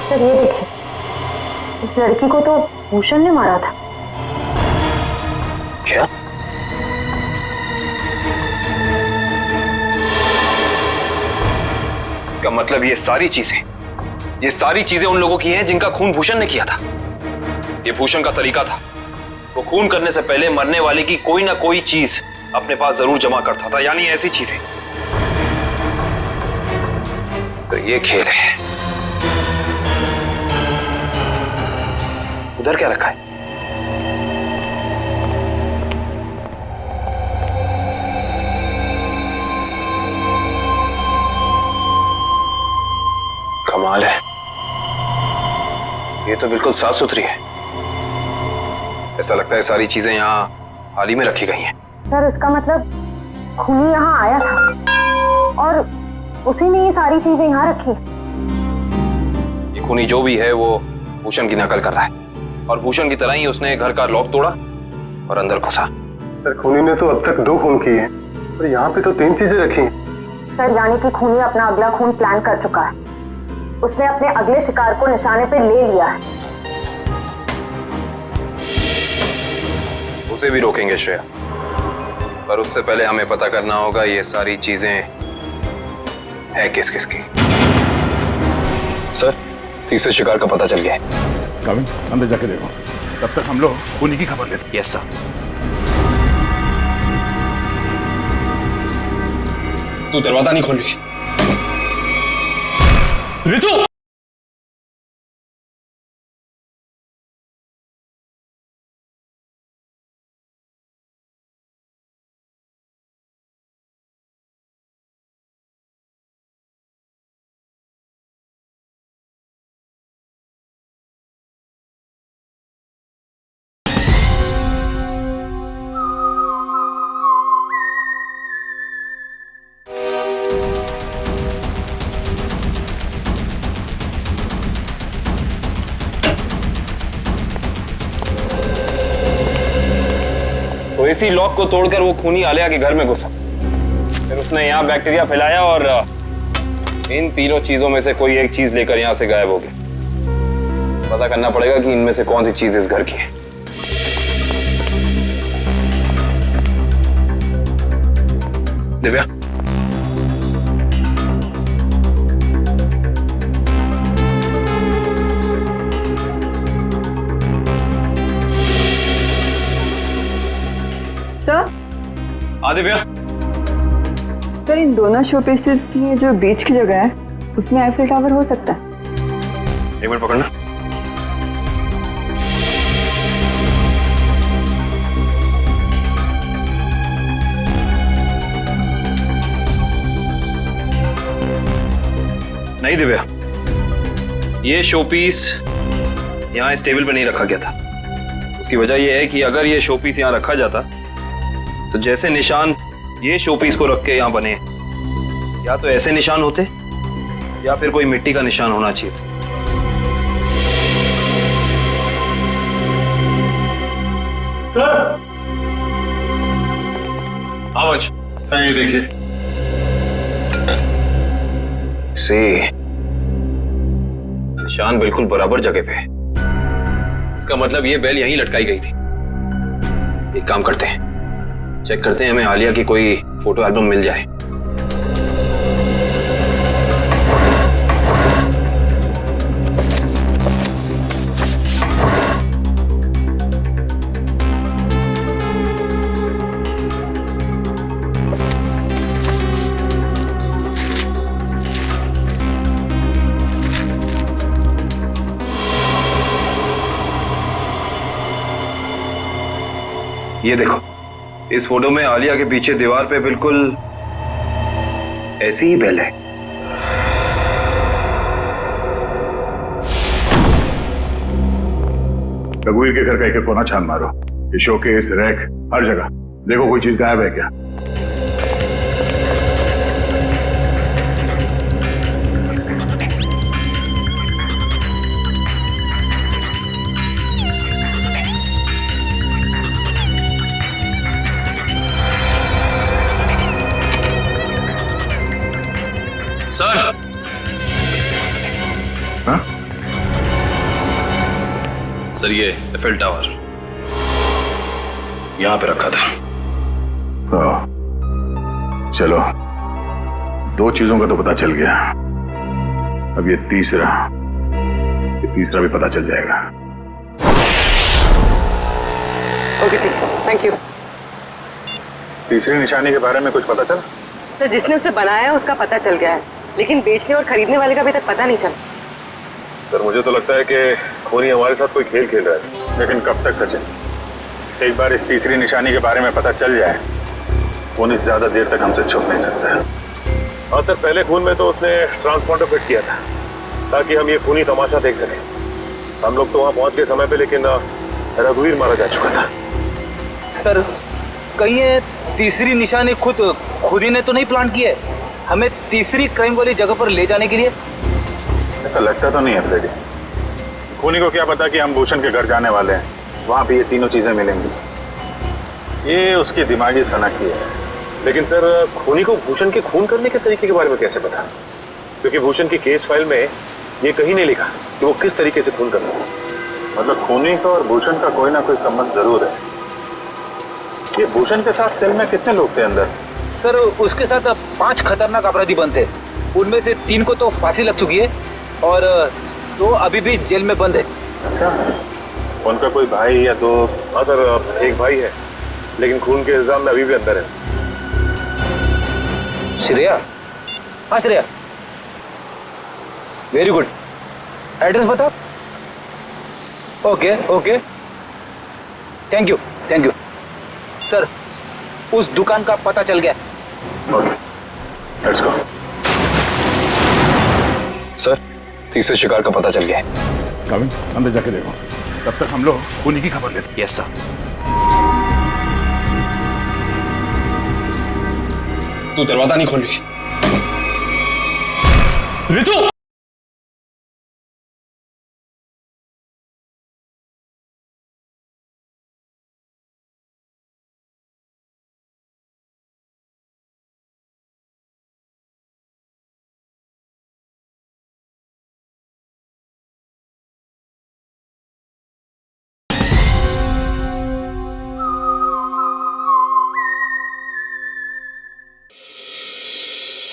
सर ये देखिए, इस लड़की को तो भूषण ने मारा था। क्या? इसका मतलब ये सारी चीजें उन लोगों की हैं जिनका खून भूषण ने किया था। ये भूषण का तरीका था, वो खून करने से पहले मरने वाले की कोई ना कोई चीज अपने पास जरूर जमा करता था, यानी ऐसी चीजें। तो ये खेल है। उधर क्या रखा है? कमाल है, ये तो बिल्कुल साफ सुथरी है। ऐसा लगता है सारी चीजें यहाँ हाल ही में रखी गई हैं। सर इसका मतलब खूनी यहाँ आया था और उसी ने ये सारी चीजें यहाँ रखी। ये खूनी जो भी है वो भूषण की नकल कर रहा है, और भूषण की तरह ही उसने घर का लॉक तोड़ा और अंदर घुसा। सर खूनी ने तो अब तक 2 खून किए हैं और यहाँ पे तो 3 चीजें रखी हैं। सर यानी कि खूनी अपना अगला खून प्लान कर चुका है। उसने अपने अगले शिकार को निशाने पे ले लिया है। उसे भी रोकेंगे श्रेया, पर उससे पहले हमें पता करना होगा ये सारी चीजें है किस किस की। सर, तीसरे शिकार का पता चल गया है। काविन, अंदर जाके देखो, तब तक हम लोग खूनी की खबर लेते हैं। Yes sir. तू दरवाजा नहीं खोल रही ऋतु। तो इसी लॉक को तोड़कर वो खूनी आलिया के घर में घुसा, फिर उसने यहाँ बैक्टीरिया फैलाया और इन तीनों चीजों में से कोई एक चीज लेकर यहाँ से गायब हो गया। पता करना पड़ेगा कि इनमें से कौन सी चीज इस घर की है। दिव्या, दिव्या, सर इन दोनों शो पीसेस में जो बीच की जगह है उसमें आईफिल टावर हो सकता है। एक मिनट पकड़ना। नहीं दिव्या, ये शोपीस यहाँ इस टेबल पर नहीं रखा गया था। उसकी वजह यह है कि अगर ये शोपीस यहाँ रखा जाता तो जैसे निशान ये शोपीस को रख के यहाँ बने, या तो ऐसे निशान होते या फिर कोई मिट्टी का निशान होना चाहिए था। सर, आवाज सर ये देखिए। निशान बिल्कुल बराबर जगह पे है। इसका मतलब ये बेल यहीं लटकाई गई थी। एक काम करते हैं, चेक करते हैं हमें आलिया की कोई फोटो एल्बम मिल जाए। ये देखो, इस फोटो में आलिया के पीछे दीवार पे बिल्कुल ऐसी ही बेल है। रघुवीर के घर का एक कोना छान मारो, ये शोकेस, रैक, हर जगह देखो कोई चीज गायब है क्या। सर, हाँ? सर ये एफएल टावर यहां पे रखा था। चलो, दो चीजों का तो पता चल गया, अब ये तीसरा भी पता चल जाएगा। ओके ठीक है, थैंक यू। तीसरी निशानी के बारे में कुछ पता चला? सर, जिसने उसे बनाया उसका पता चल गया है, लेकिन बेचने और खरीदने वाले का अभी तक पता नहीं चला। सर मुझे तो लगता है कि खूनी हमारे साथ कोई खेल खेल रहा है। लेकिन कब तक सचिन? एक बार इस तीसरी निशानी के बारे में पता चल जाए, खूनी ज्यादा देर तक हमसे छुप नहीं सकता है। हाँ सर, पहले खून में तो उसने ट्रांसपॉन्डर फिट किया था ताकि हम ये खूनी तमाशा देख सकें। हम लोग तो वहाँ पहुँच गए समय पे, लेकिन रघुवीर मारा जा चुका था। सर, कहीं ये तीसरी निशानी खुद ही ने तो नहीं प्लान की है हमें तीसरी क्राइम वाली जगह पर ले जाने के लिए? ऐसा लगता तो नहीं है फ्रेडी। खूनी को क्या पता कि हम भूषण के घर जाने वाले हैं, वहां भी ये तीनों चीजें मिलेंगी। ये उसकी दिमागी सनकी है। लेकिन सर, खूनी को भूषण के खून करने के तरीके के बारे में कैसे पता? क्योंकि भूषण की केस फाइल में ये कहीं नहीं लिखा कि वो किस तरीके से खून करता है। मतलब खूनी का और भूषण का कोई ना कोई संबंध जरूर है। ये भूषण के साथ सेल में कितने लोग थे अंदर? सर, उसके साथ 5 खतरनाक अपराधी बंद थे। उनमें से 3 को तो फांसी लग चुकी है और 2 अभी भी जेल में बंद है। अच्छा, उनका कोई भाई या दो? हाँ सर, एक भाई है, लेकिन खून के इल्जाम में अभी भी अंदर है। श्रेया? हाँ श्रेया, वेरी गुड। एड्रेस बताओ। Okay okay, thank you thank you. Sir, उस दुकान का पता चल गया। Okay, let's go. सर, तीसरे शिकार का पता चल गया है। कविन, अंदर जाके देखो, तब तक हम लोग खूनी की खबर लेते हैं। Yes sir. तू दरवाजा नहीं खोल रही। रितु!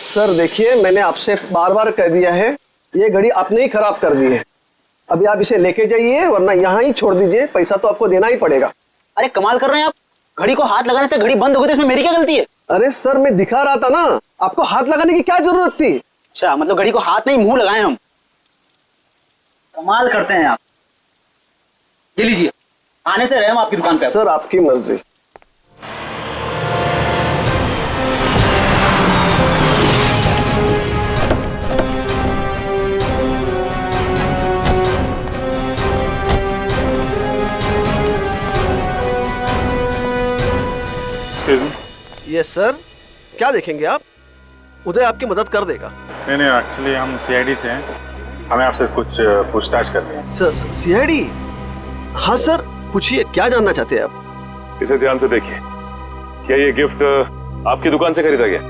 सर देखिए, मैंने आपसे बार बार कह दिया है, ये घड़ी आपने ही खराब कर दी है। अभी आप इसे लेके जाइए, वरना यहाँ ही छोड़ दीजिए, पैसा तो आपको देना ही पड़ेगा। अरे कमाल कर रहे हैं आप, घड़ी को हाथ लगाने से घड़ी बंद हो गई तो इसमें मेरी क्या गलती है? अरे सर, मैं दिखा रहा था ना, आपको हाथ लगाने की क्या जरूरत थी? अच्छा, मतलब घड़ी को हाथ नहीं मुंह लगाए हम। कमाल करते हैं आप। ये लीजिए, आने से रहे हम आपकी दुकान पे। सर आपकी मर्जी। यस सर, क्या देखेंगे आप? उदय आपकी मदद कर देगा। नहीं, एक्चुअली हम सीआईडी से हैं, हमें आपसे कुछ पूछताछ करनी है। Sir CID? हाँ सर, पूछिए, क्या जानना चाहते हैं आप? इसे ध्यान से देखिए, क्या ये गिफ्ट आपकी दुकान से खरीदा गया?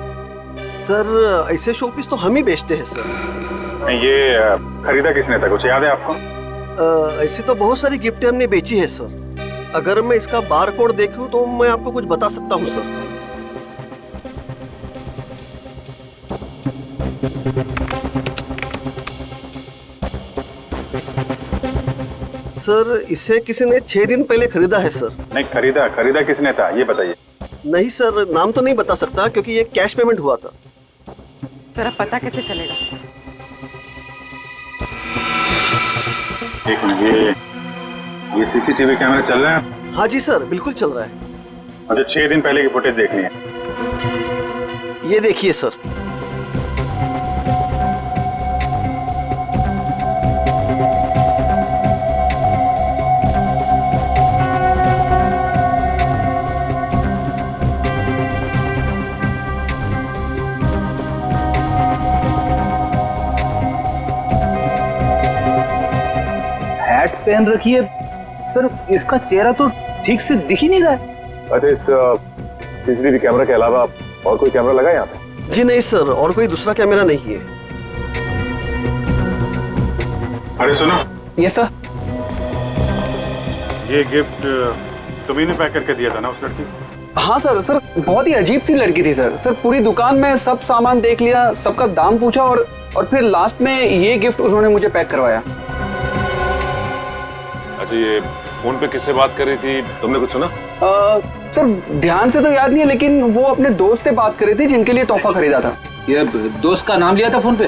सर ऐसे शोपीस तो हम ही बेचते हैं सर। नहीं, ये खरीदा किसने था, कुछ याद है आपको? ऐसी तो बहुत सारी गिफ्टें हमने बेची है सर। अगर मैं इसका बार कोड देखूं तो मैं आपको कुछ बता सकता हूं सर। सर इसे किसी ने 6 दिन पहले खरीदा है सर। नहीं, खरीदा किसने था ये बताइए। नहीं सर, नाम तो नहीं बता सकता क्योंकि ये कैश पेमेंट हुआ था। सर अब पता कैसे चलेगा? एक मिनट, ये सीसीटीवी कैमरा चल रहे हैं? हाँ जी सर, बिल्कुल चल रहा है। मुझे 6 दिन पहले की फुटेज देखनी है। ये देखिए सर। हैट पहन रखी है सर, इसका चेहरा तो ठीक से दिख ही नहीं रहा है। अच्छा, इस सीसीटीवी कैमरा के अलावा और कोई कैमरा लगा यहाँ पे? जी नहीं सर, और कोई दूसरा कैमरा नहीं है। अरे सुनो। Yes sir. ये गिफ्ट तुम्ही ने पैक करके दिया था ना उस लड़की? हाँ सर। सर बहुत ही अजीब सी लड़की थी सर। सर पूरी दुकान में सब सामान देख लिया, सबका दाम पूछा और फिर लास्ट में ये गिफ्ट उन्होंने मुझे पैक करवाया। अच्छा, ये फोन पे किससे बात कर रही थी, तुमने कुछ सुना? सर ध्यान से तो याद नहीं है, लेकिन वो अपने दोस्त से बात कर रही थी जिनके लिए तोहफा खरीदा था। ये दोस्त का नाम लिया था फोन पे?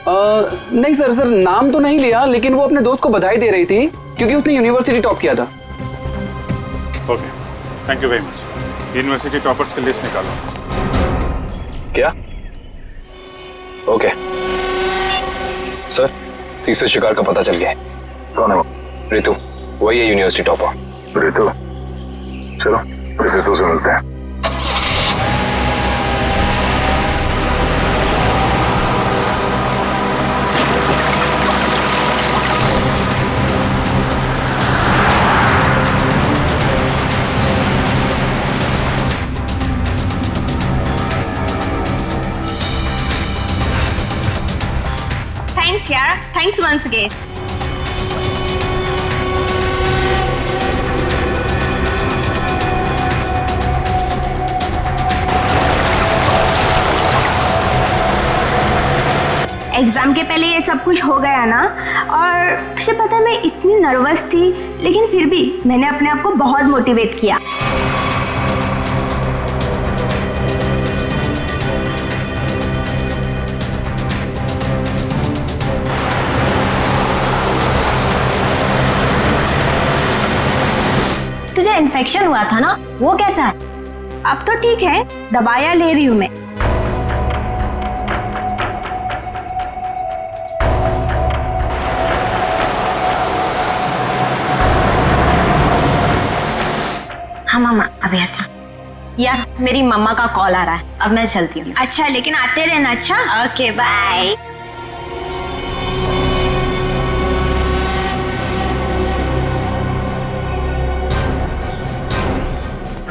नहीं सर, सर नाम तो नहीं लिया, लेकिन वो अपने दोस्त को बधाई दे रही थी क्योंकि उसने यूनिवर्सिटी टॉप किया था। Okay, thank you very much. University toppers की लिस्ट निकालो। क्या? ओके सर, तीसरे शिकार का पता चल गया है। कौन है वो? रितु, वही है यूनिवर्सिटी टॉपर। रितु, चलो इस रितु से मिलते हैं। थैंक्स यार, थैंक्स वंस अगेन। एग्जाम के पहले ये सब कुछ हो गया ना, और तुझे पता है मैं इतनी नर्वस थी, लेकिन फिर भी मैंने अपने आप को बहुत मोटिवेट किया। तुझे इन्फेक्शन हुआ था ना, वो कैसा है? अब तो ठीक है, दवाइयाँ ले रही हूँ मैं। हाँ मामा, अभी आता। यार मेरी मम्मा का कॉल आ रहा है, अब मैं चलती हूँ। अच्छा, लेकिन आते रहना। अच्छा, ओके बाय।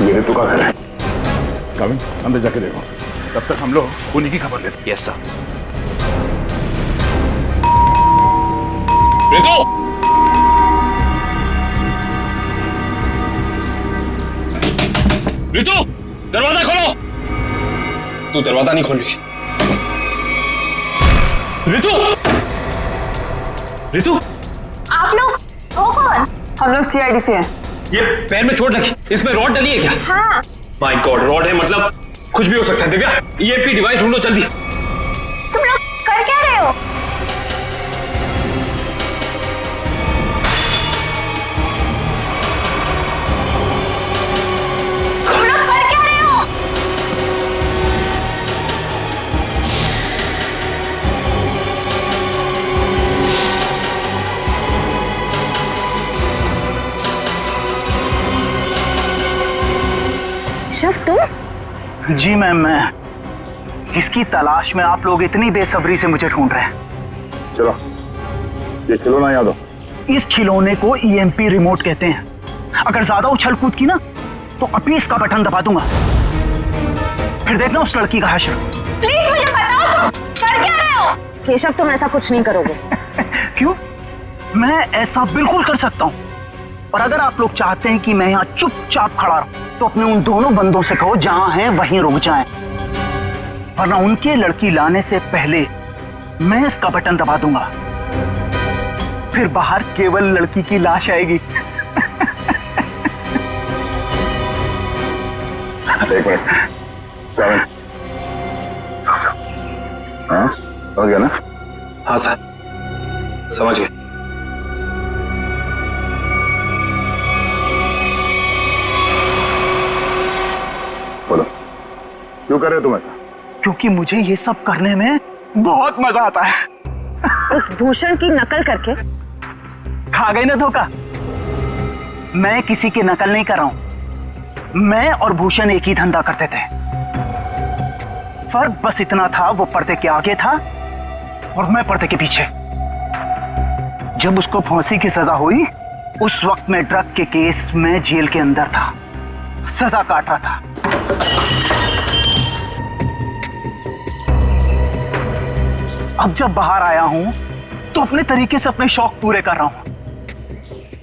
ये रितु का घर है। कविन, अंदर जाके देखो, तब तक हम लोग उन्हीं की खबर लेते हैं। Yes sir. रितु! रितु, दरवाजा खोलो। तू दरवाजा नहीं खोल रही। रितु! रितु! आप लोग हो कौन? हम लोग सीआईडी से हैं। ये पैर में चोट लगी, इसमें रॉड डली है क्या? हाँ। माय गॉड, रॉड है मतलब कुछ भी हो सकता है। दिव्या, ईएमपी डिवाइस ढूंढो जल्दी। तुम लोग कर क्या रहे हो? तुम लोग कर क्या रहे हो? शिव, तुम? जी मैम, मैं जिसकी तलाश में आप लोग इतनी बेसब्री से मुझे ढूंढ रहे हैं। चलो, ये खिलौना याद हो। इस खिलौने को ईएमपी रिमोट कहते हैं। अगर ज्यादा उछल कूद की ना तो अभी इसका बटन दबा दूंगा, फिर देखना उस लड़की का हश्र। प्लीज मुझे बताओ, तुम कर क्या रहे हो? केशव, तुम ऐसा कुछ नहीं करोगे। क्यों? मैं ऐसा बिल्कुल कर सकता हूँ। और अगर आप लोग चाहते हैं कि मैं यहाँ चुपचाप खड़ा रहूं, तो अपने उन दोनों बंदों से कहो जहां हैं वहीं रुक जाएं, वरना उनके लड़की लाने से पहले मैं इसका बटन दबा दूंगा, फिर बाहर केवल लड़की की लाश आएगी। एक मिनट, श्रावण। हाँ, समझ गया ना? हाँ सर, समझ गए। बोलो, क्यों कर रहे हो तुम ऐसा? क्योंकि मुझे ये सब करने में बहुत मजा आता है। उस भूषण की नकल करके खा गई ना धोखा। मैं किसी की नकल नहीं कर रहा हूं। मैं और भूषण एक ही धंधा करते थे। फर्क बस इतना था, वो पर्दे के आगे था और मैं पर्दे के पीछे। जब उसको फांसी की सजा हुई, उस वक्त मैं ड्रग के केस में जेल के अंदर था, सजा काट रहा था। अब जब बाहर आया हूं तो अपने तरीके से अपने शौक पूरे कर रहा हूं।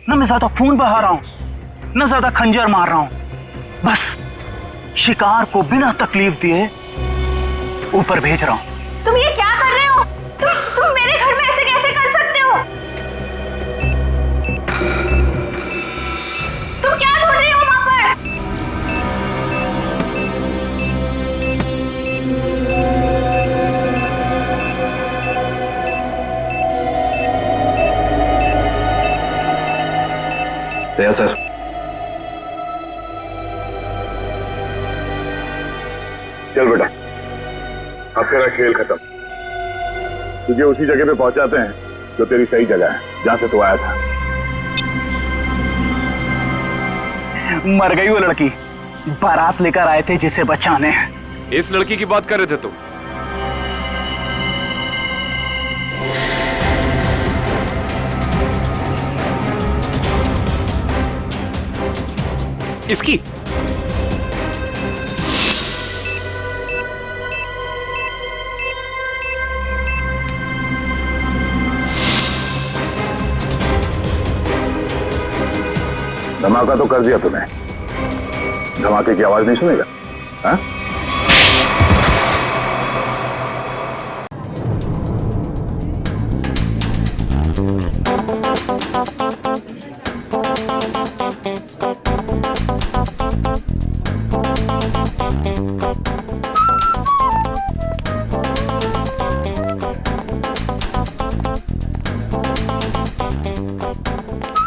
ना मैं ज्यादा खून बहा रहा हूं, ना ज्यादा खंजर मार रहा हूं। बस शिकार को बिना तकलीफ दिए ऊपर भेज रहा हूं। तुम ये क्या कर रहे हो? तुम मेरे घर में ऐसे कैसे कर सकते हो? तुम क्या बोल रहे हो वहां पर? दया सर, चल बेटा, अब तेरा खेल खत्म। तुझे उसी जगह पे पहुंचाते हैं जो तेरी सही जगह है, जहां से तू आया था। मर गई वो लड़की, बारात लेकर आए थे जिसे बचाने। इस लड़की की बात कर रहे थे तुम? इसकी? धमाका तो कर दिया तूने, धमाके की आवाज नहीं सुनेगा? हाँ?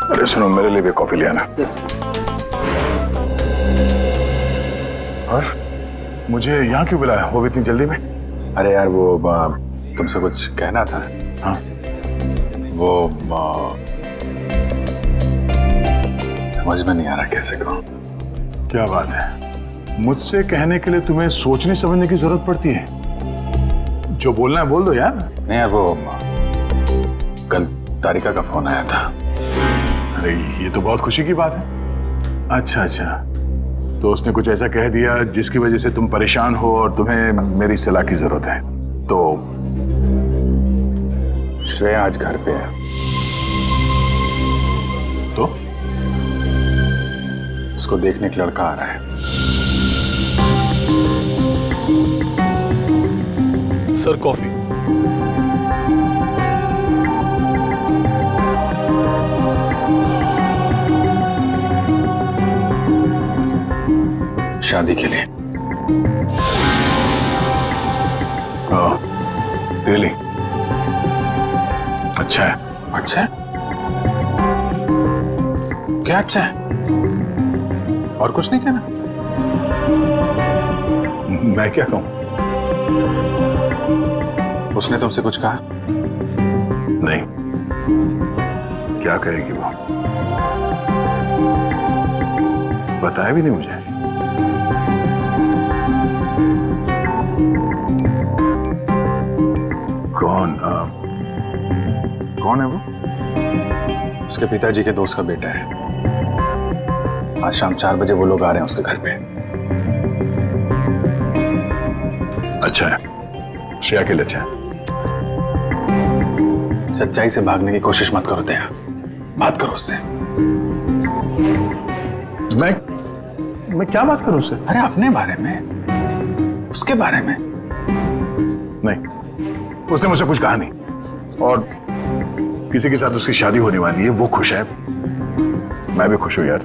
अरे सुनो, मेरे लिए भी कॉफी ले आना। और मुझे यहाँ क्यों बुलाया, वो भी इतनी जल्दी में? अरे यार, वो तुमसे कुछ कहना था। हाँ, वो समझ में नहीं आ रहा कैसे कहूं। क्या बात है, मुझसे कहने के लिए तुम्हें सोचने समझने की जरूरत पड़ती है। जो बोलना है बोल दो यार। नहीं यार, वो कल तारिका का फोन आया था। अरे ये तो बहुत खुशी की बात है। अच्छा अच्छा, तो उसने कुछ ऐसा कह दिया जिसकी वजह से तुम परेशान हो और तुम्हें मेरी सलाह की जरूरत है। तो श्रेया आज घर पे है। तो उसको देखने एक लड़का आ रहा है। Sir coffee. शादी के लिए। रियली? अच्छा है। अच्छा है? क्या अच्छा है? और कुछ नहीं कहना? मैं क्या कहूं? उसने तुमसे कुछ कहा? नहीं, क्या कहेगी वो? बताया भी नहीं मुझे। कौन है वो? उसके पिताजी के दोस्त का बेटा है। आज शाम 4 बजे वो लोग आ रहे हैं उसके घर पे। अच्छा है, श्रेया के लिए अच्छा है। सच्चाई से भागने की कोशिश मत करो दया, बात करो उससे। मैं क्या बात करूं उससे? अरे अपने बारे में, उसके बारे में नहीं, उसने मुझसे कुछ कहा नहीं, और किसी के साथ उसकी शादी होने वाली है, वो खुश है, मैं भी खुश हूं यार।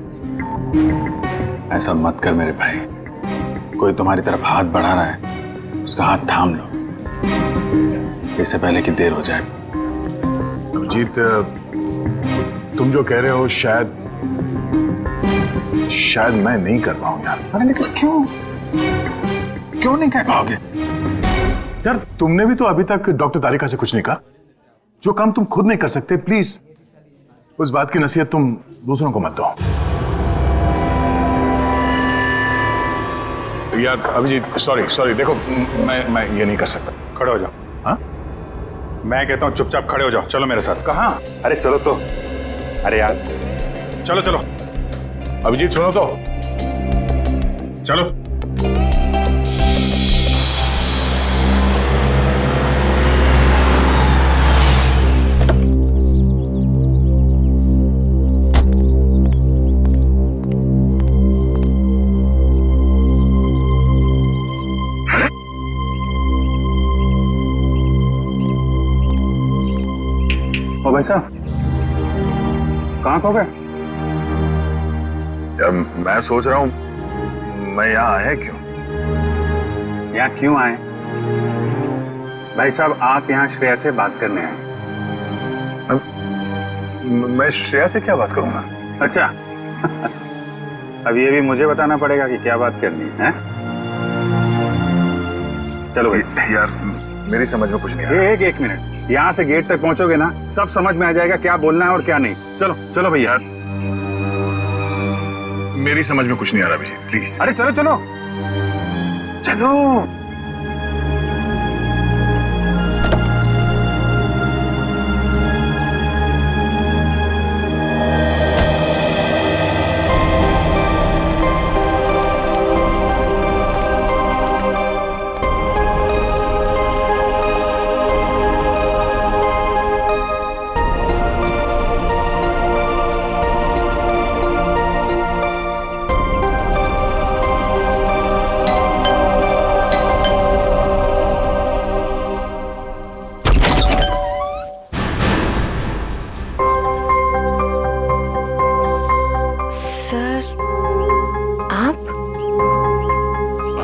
ऐसा मत कर मेरे भाई, कोई तुम्हारी तरफ हाथ बढ़ा रहा है, उसका हाथ थाम लो, इससे पहले कि देर हो जाए। अभिजीत, तुम जो कह रहे हो शायद मैं नहीं कर पाऊं यार। अरे लेकिन क्यों नहीं कह पाओगे यार? तुमने भी तो अभी तक डॉक्टर तारिका से कुछ नहीं कहा। जो काम तुम खुद नहीं कर सकते, प्लीज उस बात की नसीहत तुम दूसरों को मत दो यार। अभिजीत सॉरी, देखो मैं ये नहीं कर सकता। खड़े हो जाओ। हाँ, मैं कहता हूँ चुपचाप खड़े हो जाओ, चलो मेरे साथ। कहाँ? अरे चलो तो, अरे यार चलो अभिजीत सुनो तो, चलो। ओ भाई साहब, कहाँ खो गए? यार मैं सोच रहा हूँ मैं यहाँ आया क्यों? यहाँ क्यों आए भाई साहब? आप यहाँ श्रेया से बात करने आए। मैं श्रेया से क्या बात करूंगा? अच्छा अब ये भी मुझे बताना पड़ेगा कि क्या बात करनी है? चलो भाई। यार मेरी समझ में कुछ नहीं आ रहा। एक मिनट, यहाँ से गेट तक पहुंचोगे ना, सब समझ में आ जाएगा क्या बोलना है और क्या नहीं। चलो भैया। मेरी समझ में कुछ नहीं आ रहा विजय, प्लीज। अरे चलो।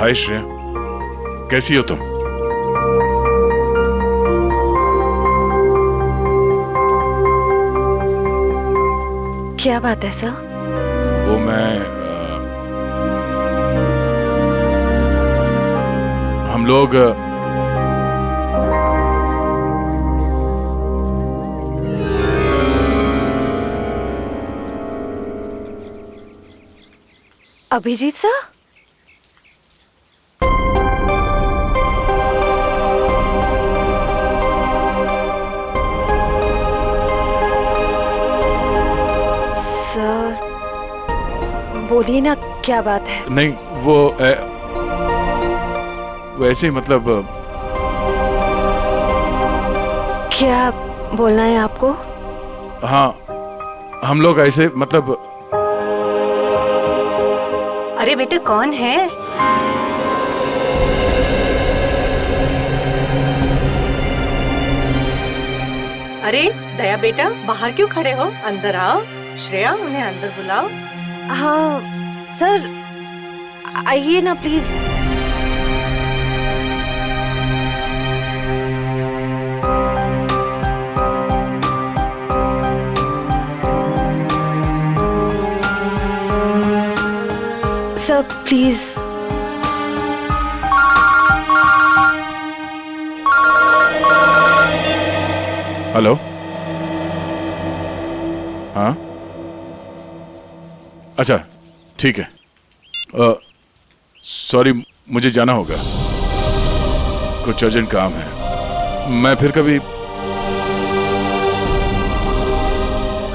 हाय श्रेया, कैसी हो तुम? क्या बात है सर? वो हम लोग अभिजीत सर? बोलिए ना, क्या बात है? नहीं, वो ऐसे ही मतलब। क्या बोलना है आपको? हाँ, हम लोग ऐसे मतलब। अरे बेटा, कौन है? अरे दया बेटा, बाहर क्यों खड़े हो? अंदर आओ। श्रेया, उन्हें अंदर बुलाओ। हाँ सर, आइए ना प्लीज। Sir please. हेलो। हाँ, अच्छा ठीक है। सॉरी, मुझे जाना होगा, कुछ अर्जेंट काम है। मैं फिर कभी।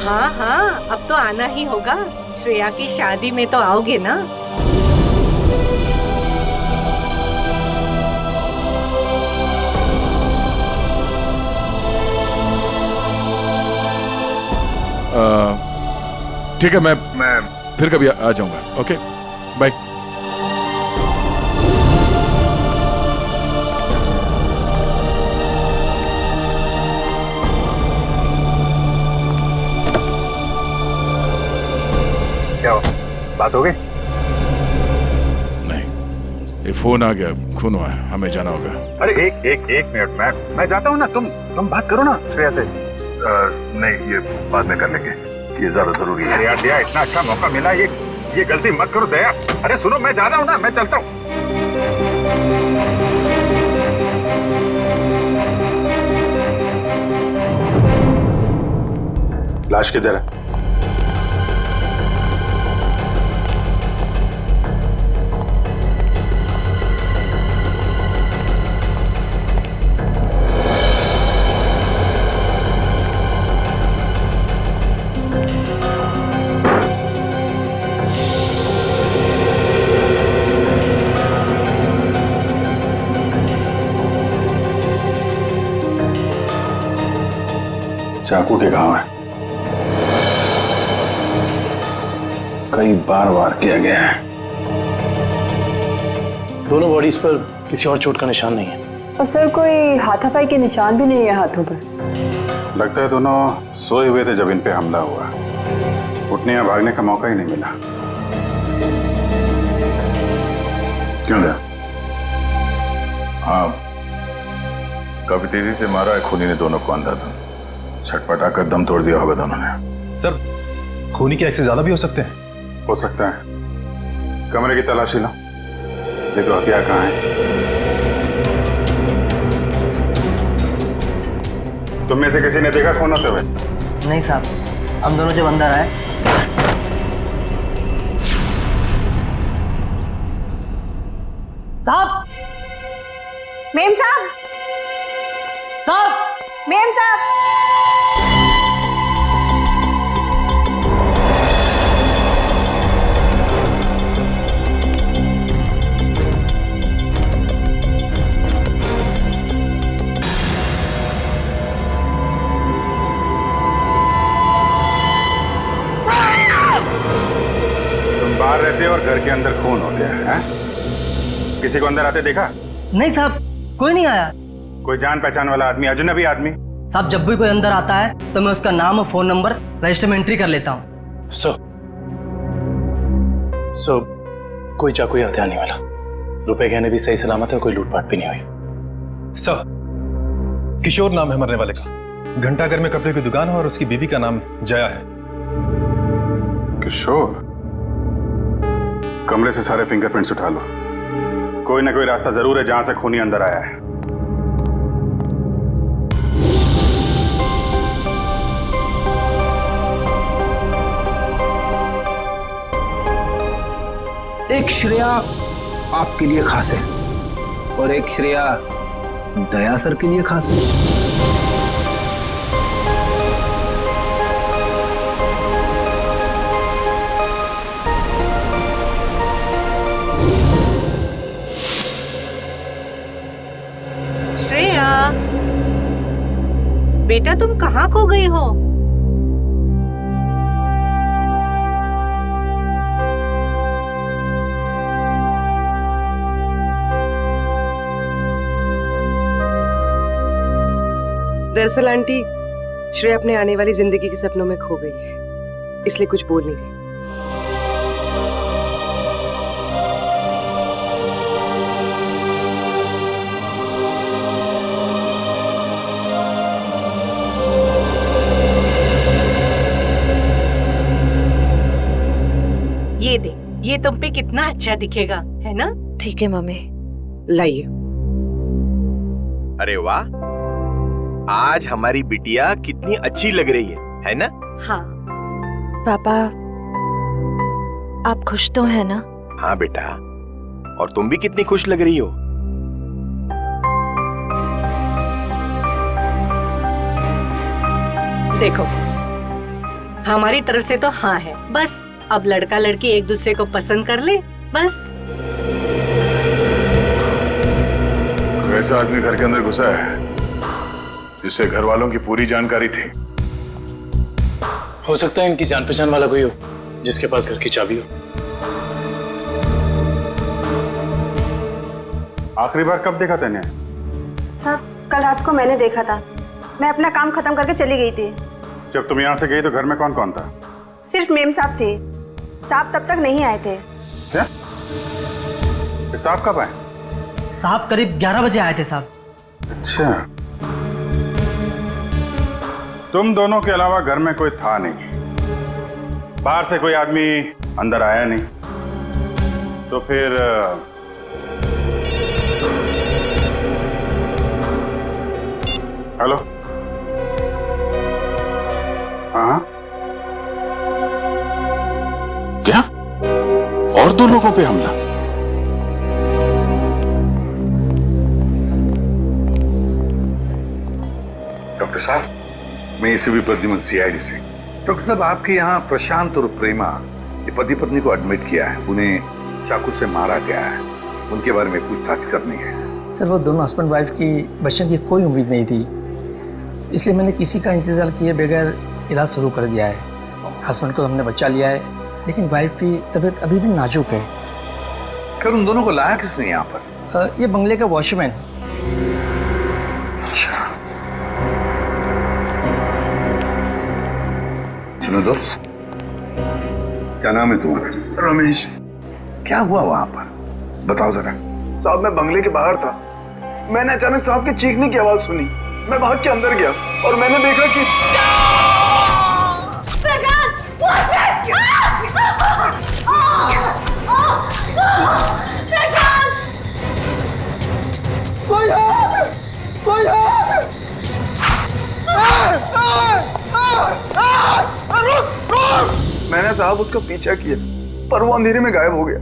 हाँ, अब तो आना ही होगा। श्रेया की शादी में तो आओगे ना? ठीक है, मैं फिर कभी आ जाऊंगा। Okay, bye. क्या हो, बात हो गई? नहीं, ये फोन आ गया, खून हुआ है, हमें जाना होगा। अरे एक मिनट, मैं जाता हूँ ना, तुम बात करो ना श्रेया से। नहीं, ये बाद में कर लेंगे, ये ज्यादा जरूरी है। यार दया, इतना अच्छा मौका मिला, ये गलती मत करो दया। अरे सुनो, मैं जा रहा हूँ ना, मैं चलता हूँ। लाश किधर है? चाकू के घाव है, कई बार वार किया गया है। दोनों बॉडीज पर किसी और चोट का निशान नहीं है। और सर कोई हाथापाई के निशान भी नहीं है हाथों पर। लगता है दोनों सोए हुए थे जब इन पे हमला हुआ, उठने या भागने का मौका ही नहीं मिला। क्यों दया? हाँ, काफी तेजी से मारा है खूनी ने दोनों को अंधाधुंध, छटपटा कर दम तोड़ दिया होगा दोनों ने। सर, खूनी के एक्स ज्यादा भी हो सकते हैं। हो सकता है। कमरे की तलाशी लो, देखो हथियार कहाँ है। तुम में से किसी ने देखा खून होते हुए? नहीं साहब, हम दोनों जब अंदर आए साहब, मेम साहब, मेम साहब, तुम बाहर रहते हो और घर के अंदर खून हो गया है? किसी को अंदर आते देखा? नहीं साहब, कोई नहीं आया। कोई जान पहचान वाला आदमी, अजनबी आदमी? साहब, जब भी कोई अंदर आता है तो मैं उसका नाम और फोन नंबर रजिस्टर में एंट्री कर लेता हूँ। सर, कोई चाकू या हथियार नहीं वाला, रुपए गहने भी सही सलामत है, कोई लूटपाट भी नहीं हुई। सर, किशोर नाम है मरने वाले का, घंटाघर में कपड़े की दुकान है और उसकी बीवी का नाम जया है। किशोर? कमरे से सारे फिंगरप्रिंट्स उठा लो, कोई ना कोई रास्ता जरूर है जहां से खूनी अंदर आया है। एक श्रेया आपके लिए खास है और एक श्रेया दया सर के लिए खास है। श्रेया, बेटा तुम कहाँ खो गई हो? दरअसल आंटी, श्रेया अपने आने वाली जिंदगी के सपनों में खो गई है, इसलिए कुछ बोल नहीं रही। ये दे, ये तुम पे कितना अच्छा दिखेगा, है ना? ठीक है मम्मी। लाइए। अरे वाह, आज हमारी बिटिया कितनी अच्छी लग रही है ना? हाँ। पापा, आप खुश तो हैं ना? हाँ बेटा, और तुम भी कितनी खुश लग रही हो। देखो, हमारी तरफ से तो हाँ है, बस अब लड़का लड़की एक दूसरे को पसंद कर ले, बस। ऐसा आदमी घर के अंदर घुसा है जिससे घर वालों की पूरी जानकारी थी। हो सकता है इनकी जान पहचान वाला कोई हो जिसके पास घर की चाबी हो। आखिरी बार कब देखा तूने? साहब, कल रात को मैंने देखा था, मैं अपना काम खत्म करके चली गई थी। जब तुम यहाँ से गई तो घर में कौन कौन था? सिर्फ मेम साहब थे, साहब तब तक नहीं आए थे। क्या? साहब कब आए? साहब करीब 11 बजे आए थे साहब। अच्छा, तुम दोनों के अलावा घर में कोई था नहीं, बाहर से कोई आदमी अंदर आया नहीं, तो फिर हेलो? हाँ, क्या? और 2 लोगों पे हमला? डॉक्टर साहब, मैं एसीपी प्रद्युमन सीआईडी से। डॉक्टर साहब, आपके यहाँ प्रशांत और प्रेमा ये पति पत्नी को एडमिट किया है, उन्हें चाकू से मारा गया है, उनके बारे में पूछताछ करनी है। सर, वो दोनों हस्बैंड वाइफ की बच्चों की कोई उम्मीद नहीं थी, इसलिए मैंने किसी का इंतजार किए बगैर इलाज शुरू कर दिया है। हस्बैंड को हमने बचा लिया है, लेकिन वाइफ की तबीयत अभी भी नाजुक है। फिर उन दोनों को लाया किसने यहाँ पर? ये बंगले का वॉचमैन। अच्छा, सुनो दोस्त, क्या नाम है तुम्हारा? रमेश। क्या हुआ वहां पर, बताओ जरा। साहब, मैं बंगले के बाहर था, मैंने अचानक साहब के चीखने की आवाज सुनी, मैं भाग के अंदर गया और मैंने देखा कि मैंने साहब उसका पीछा किया, पर वो अंधेरे में गायब हो गया।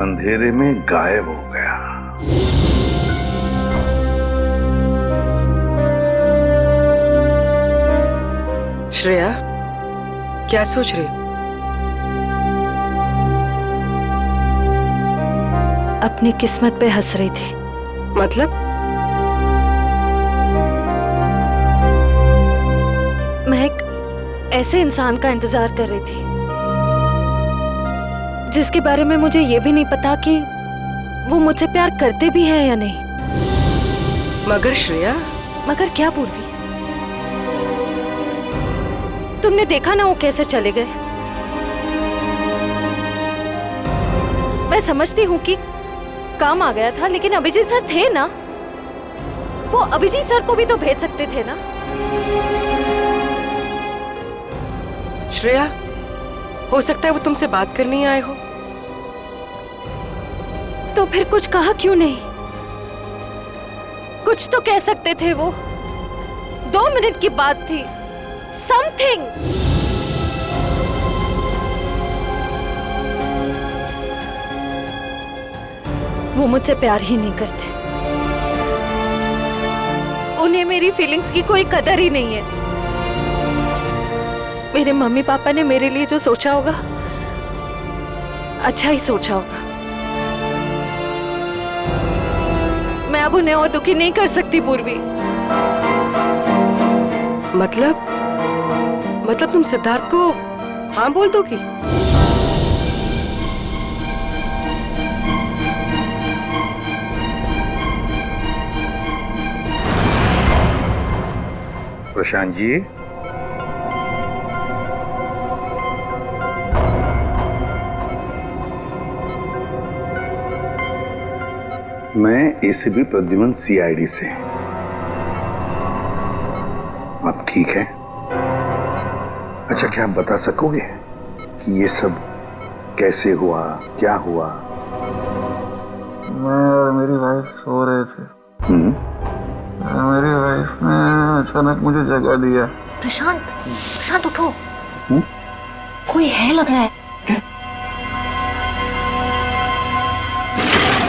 अंधेरे में गायब हो गया? श्रेया, क्या सोच रही? अपनी किस्मत पे हंस रही थी। मतलब? मैं एक ऐसे इंसान का इंतजार कर रही थी जिसके बारे में मुझे ये भी नहीं पता कि वो मुझसे प्यार करते भी हैं या नहीं। मगर श्रेया। मगर क्या पूर्वी? तुमने देखा ना वो कैसे चले गए। मैं समझती हूँ कि काम आ गया था, लेकिन अभिजीत सर थे ना, वो अभिजीत सर को भी तो भेज सकते थे ना। श्रेया, हो सकता है वो तुमसे बात करने आए हो। तो फिर कुछ कहा क्यों नहीं? कुछ तो कह सकते थे वो। 2 मिनट की बात थी। समथिंग। वो मुझसे प्यार ही नहीं करते। उन्हें मेरी फीलिंग्स की कोई कदर ही नहीं है। मेरे मम्मी पापा ने मेरे लिए जो सोचा होगा, अच्छा ही सोचा होगा। मैं अब उन्हें और दुखी नहीं कर सकती पूर्वी। मतलब तुम सिद्धार्थ को हाँ बोल दोगी? प्रशांत जी, मैं एसीपी प्रद्युमन सीआईडी से। आप ठीक है? अच्छा, क्या आप बता सकोगे कि ये सब कैसे हुआ, क्या हुआ? मैं और मेरी वाइफ सो रहे थे। मेरी वाइफ ने अचानक मुझे जगा दिया। प्रशांत उठो। कोई है लग रहा है।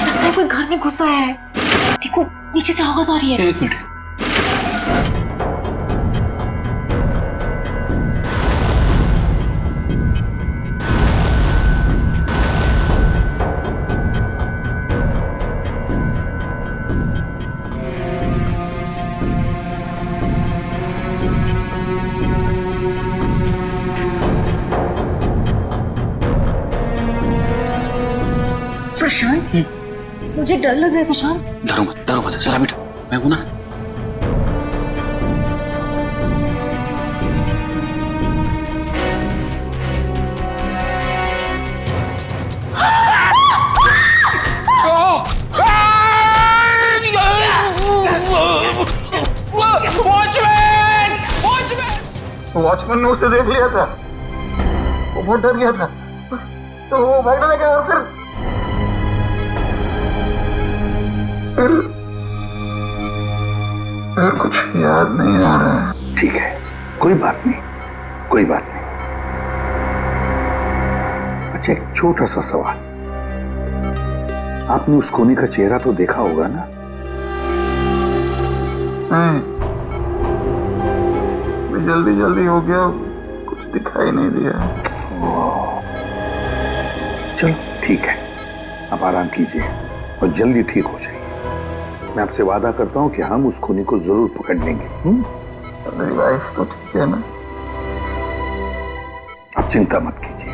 लगता है कोई घर में घुसा है। देखो, नीचे से आवाज आ रही है। 1 मिनट। प्रशांत, मुझे डर लग रहा है। प्रशांत, डरो मत, जरा बैठो, मैं हूं ना। वॉचमैन ने उसे देख लिया था, वो बहुत डर गया था, तो वो भागने लगा और फिर कुछ याद नहीं आ रहा है। ठीक है, कोई बात नहीं, कोई बात नहीं। अच्छा, एक छोटा सा सवाल, आपने उस खूनी का चेहरा तो देखा होगा ना? जल्दी जल्दी हो गया, कुछ दिखाई नहीं दिया। चलो ठीक है, आप आराम कीजिए और जल्दी ठीक हो जाइए। मैं आपसे वादा करता हूं कि हम उस खूनी को जरूर पकड़ लेंगे। मेरी वाइफ तो ठीक है ना? आप चिंता मत कीजिए।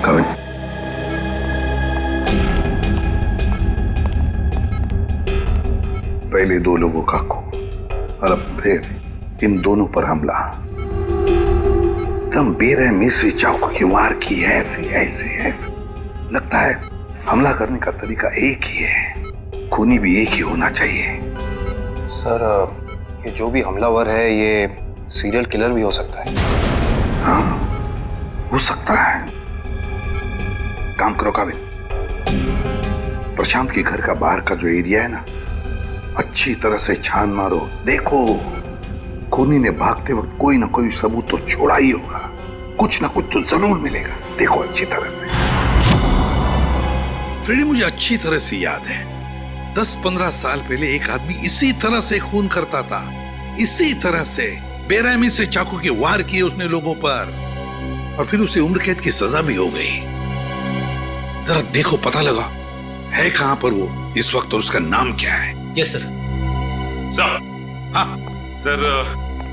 कविन, पहले 2 लोगों का खून और अब फिर इन दोनों पर हमला। एकदम बेरहमी से चाकू की वार की है, ऐसे लगता है हमला करने का तरीका एक ही है, खूनी भी एक ही होना चाहिए। सर, ये जो भी हमलावर है ये सीरियल किलर भी हो सकता है। हाँ, हो सकता है। काम करो काबिल, प्रशांत के घर का बाहर का जो एरिया है ना, अच्छी तरह से छान मारो। देखो, खूनी ने भागते वक्त कोई ना कोई सबूत तो छोड़ा ही होगा, कुछ ना कुछ तो जरूर मिलेगा। देखो अच्छी तरह से। फ्रेडी, मुझे अच्छी तरह से याद है, 10-15 साल पहले एक आदमी इसी तरह से खून करता था, इसी तरह से बेरहमी से चाकू के वार किए उसने लोगों पर, और फिर उसे उम्र कैद की सजा भी हो गई। जरा देखो, पता लगा है कहां पर वो इस वक्त और उसका नाम क्या है? Yes sir. सर, हाँ सर,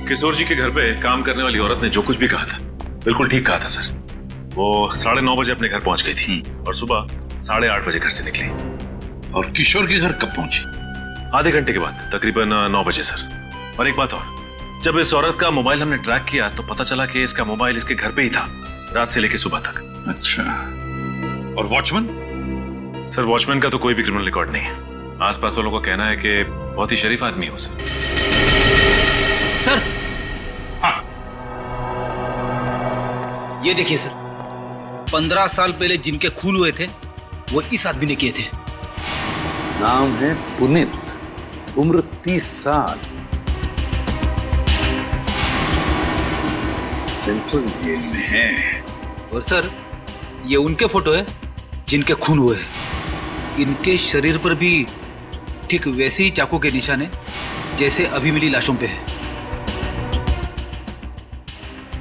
किशोर जी के घर पे काम करने वाली औरत ने जो कुछ भी कहा था बिल्कुल ठीक कहा था सर। वो 9:30 बजे अपने घर पहुंच गई थी और सुबह 8:30 बजे घर से निकली। और किशोर के घर कब पहुंची? आधे घंटे के बाद, तकरीबन 9 बजे सर। और एक बात और, जब इस औरत का मोबाइल हमने ट्रैक किया तो पता चला कि इसका मोबाइल इसके घर पे ही था, रात से लेकर सुबह तक। अच्छा, और वॉचमैन? सर, वॉचमैन का तो कोई भी क्रिमिनल रिकॉर्ड नहीं है। आसपास वालों का कहना है कि बहुत ही शरीफ आदमी है वो सर। सर, हाँ, ये देखिए सर, 15 साल पहले जिनके खून हुए थे वो इस आदमी ने किए थे। नाम है पुनीत, उम्र 30 साल, सेंट्रल जेल में है। और सर, ये उनके फोटो है जिनके खून हुए हैं। इनके शरीर पर भी ठीक वैसे ही चाकू के निशान है जैसे अभी मिली लाशों पे है।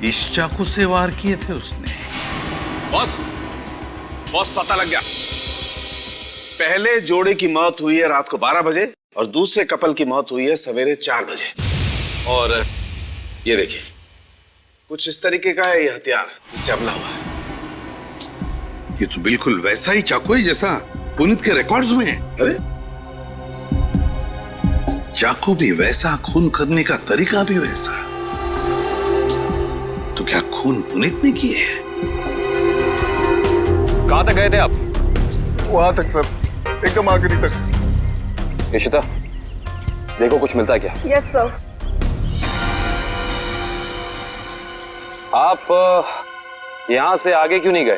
इस चाकू से वार किए थे उसने। बॉस, पता लग गया। पहले जोड़े की मौत हुई है रात को 12 बजे और दूसरे कपल की मौत हुई है सवेरे 4 बजे। और ये देखिए, कुछ इस तरीके का है ये हथियार जिससे हमला हुआ है। ये तो बिल्कुल वैसा ही चाकू है जैसा पुनीत के रिकॉर्ड्स में है। अरे, चाकू भी वैसा, खून करने का तरीका भी वैसा। तो क्या खून पुनीत ने किए? कहां तक गए थे आप? वहां तक सर, एकदम आखिरी तक। इशिता, देखो कुछ मिलता है क्या? Yes sir. आप यहां से आगे क्यों नहीं गए?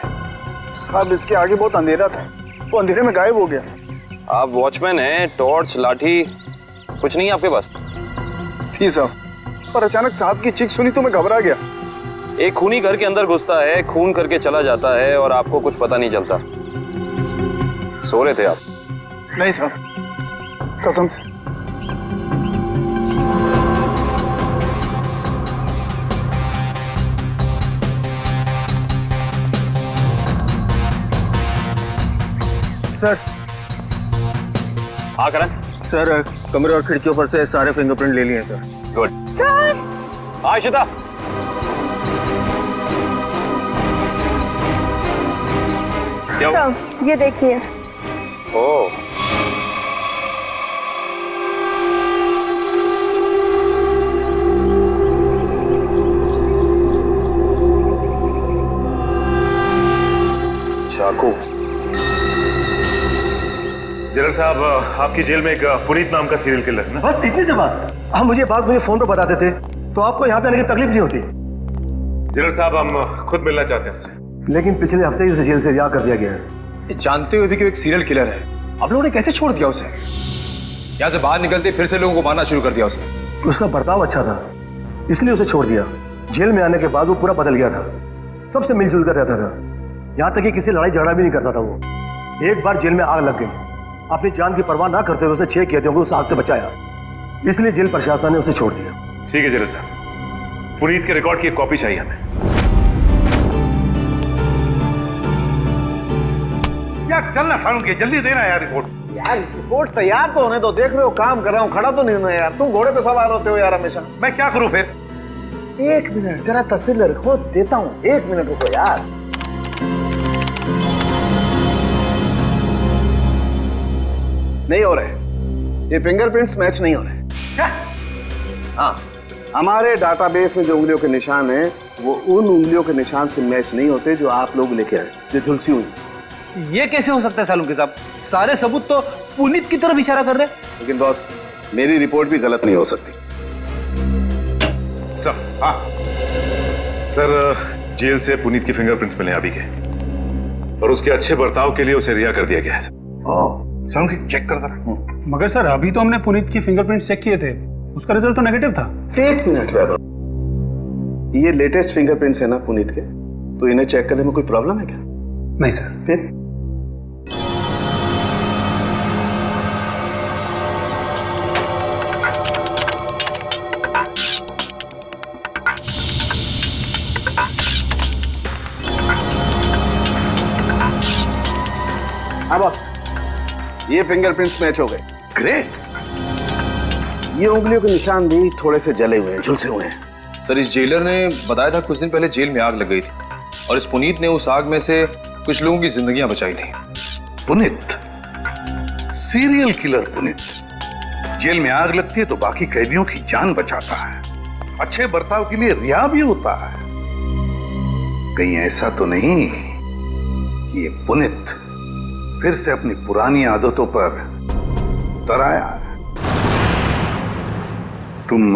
साहब, इसके आगे बहुत अंधेरा था, वो अंधेरे में गायब हो गया। आप वॉचमैन हैं, टॉर्च, लाठी कुछ नहीं है आपके पास? थी साहब, पर अचानक साहब की चीख सुनी तो मैं घबरा गया। एक खूनी घर के अंदर घुसता है, खून करके चला जाता है और आपको कुछ पता नहीं चलता। सो रहे थे आप? नहीं साहब, कसम से। सर। हाँ करण। सर, कमरे और खिड़कियों पर से सारे फिंगरप्रिंट ले लिए सर। गुड। हाँ इशिता। क्या? ये देखिए। ओह, चाकू। जरा साहब, आपकी जेल में एक पुनीत नाम का सीरियल किलर है ना? बस इतनी सी बात। आप मुझे बात मुझे फोन पर बताते थे तो आपको यहाँ पे आने की तकलीफ नहीं होती। जेलर साहब, हम खुद मिलना चाहते हैं उससे। लेकिन पिछले हफ्ते ही उसे जेल से रिहा कर दिया गया है। जानते हुए भी कि वो एक सीरियल किलर है, आप लोगों ने कैसे छोड़ दिया उसे? यहाँ से बाहर निकलते फिर से लोगों को मारना शुरू कर दिया उसने। उसका बर्ताव अच्छा था इसलिए उसे छोड़ दिया। जेल में आने के बाद वो पूरा बदल गया था, सबसे मिलजुल कर रहता था, यहाँ तक कि किसी लड़ाई झगड़ा भी नहीं करता था वो। एक बार जेल में आग लग गई, अपनी जान की परवाह ना करते हुए उसने 6 कैदियों को उस आग से बचाया, इसलिए जेल प्रशासन ने उसे छोड़ दिया। ठीक है जेलर साहब, पुनीत के रिकॉर्ड की एक कॉपी चाहिए हमें। यार चलना फारूक, जल्दी देना यार रिपोर्ट। यार रिपोर्ट तैयार तो होने दो, देख रहे हो काम कर रहा हूँ, खड़ा तो नहीं हूं यार। तुम घोड़े पे सवार होते हो यार हमेशा। मैं क्या करूं फिर? 1 मिनट जरा तस्वीर रखो, देता हूँ। 1 मिनट रुको यार। नहीं हो रहे, ये फिंगरप्रिंट्स मैच नहीं हो रहे। क्या? हाँ, हमारे डाटाबेस में जो उंगलियों के निशान हैं वो उन उंगलियों के निशान से मैच नहीं होते जो आप लोग लेके आए, जो झुलसी हुई। ये कैसे हो सकता है सालुंके साहब? सारे सबूत तो पुनीत की तरफ इशारा कर रहे हैं। लेकिन बॉस, मेरी रिपोर्ट भी गलत नहीं हो सकती। सर, हाँ सर, जेल से पुनीत की फिंगरप्रिंट्स मिले अभी के, और उसके अच्छे बर्ताव के लिए उसे रिहा कर दिया गया है सर। चेक कर जरा। मगर सर अभी तो हमने पुनीत की फिंगरप्रिंट्स चेक किए थे, उसका रिजल्ट तो नेगेटिव था। 1 मिनट वैभव, ये लेटेस्ट फिंगरप्रिंट्स है ना पुनीत के, तो इन्हें चेक करने में कोई प्रॉब्लम है क्या? नहीं सर। फिर हाँ बॉस, ये फिंगरप्रिंट्स मैच हो गए। ग्रेट। ये उंगलियों के निशान भी थोड़े से जले हुए हैं, झुलसे हुए हैं। सर, इस जेलर ने बताया था कुछ दिन पहले जेल में आग लग गई थी और इस पुनीत ने उस आग में से कुछ लोगों की जिंदगियां बचाई थी। पुनीत, सीरियल किलर पुनीत, जेल में आग लगती है तो बाकी कैदियों की जान बचाता है, अच्छे बर्ताव के लिए रिहा भी होता है। कहीं ऐसा तो नहीं कि ये पुनीत फिर से अपनी पुरानी आदतों पर तराया है? तुम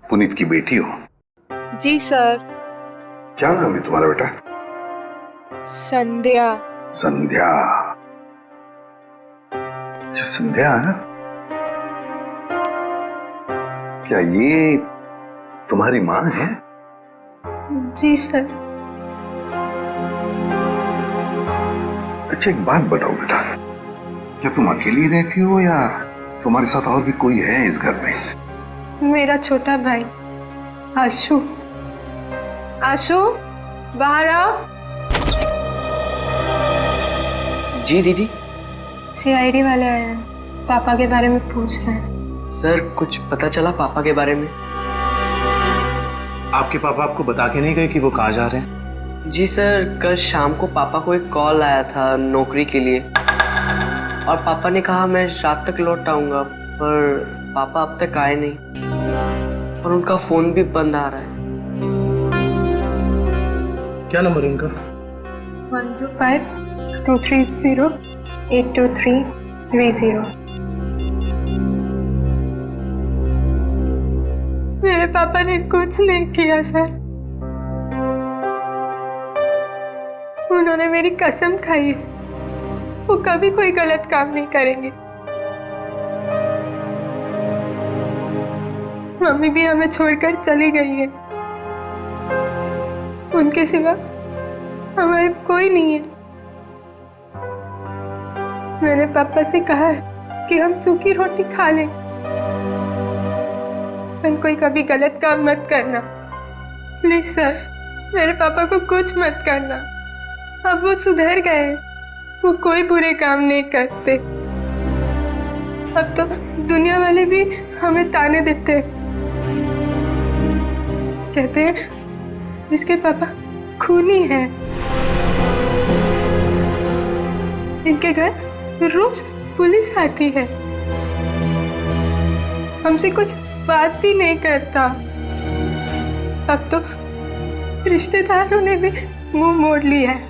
पुनीत की बेटी हो? जी सर। क्या नाम है तुम्हारा बेटा? संध्या। संध्या। अच्छा संध्या है? क्या ये तुम्हारी माँ है? जी सर। अच्छा एक बात बताओ बेटा, क्या तुम अकेली रहती हो या तुम्हारे साथ और भी कोई है इस घर में? मेरा छोटा भाई आशु। आशु, बाहर आओ। जी दीदी। सीआईडी वाले आए हैं, पापा के बारे में पूछ रहे हैं। सर कुछ पता चला पापा के बारे में? आपके पापा आपको बता के नहीं गए कि वो कहाँ जा रहे हैं? जी सर, कल शाम को पापा को एक कॉल आया था नौकरी के लिए और पापा ने कहा मैं रात तक लौट आऊंगा, पर पापा अब तक आए नहीं और उनका फोन भी बंद आ रहा है। क्या नंबर है उनका? 125-230-82330। मेरे पापा ने कुछ नहीं किया सर, उन्होंने मेरी कसम खाई है वो कभी कोई गलत काम नहीं करेंगे। मम्मी भी हमें छोड़कर चली गई है, उनके सिवा हमारे कोई नहीं है। मैंने पापा से कहा है कि हम सूखी रोटी खा लें, पर कोई कभी गलत काम मत करना प्लीज सर। मेरे पापा को कुछ मत करना, अब वो सुधर गए, वो कोई बुरे काम नहीं करते। अब तो दुनिया वाले भी हमें ताने देते हैं, कहते हैं इसके पापा खूनी हैं। इनके घर रोज पुलिस आती है, हमसे कोई बात भी नहीं करता। अब तो रिश्तेदारों ने भी मुंह मोड़ लिया है।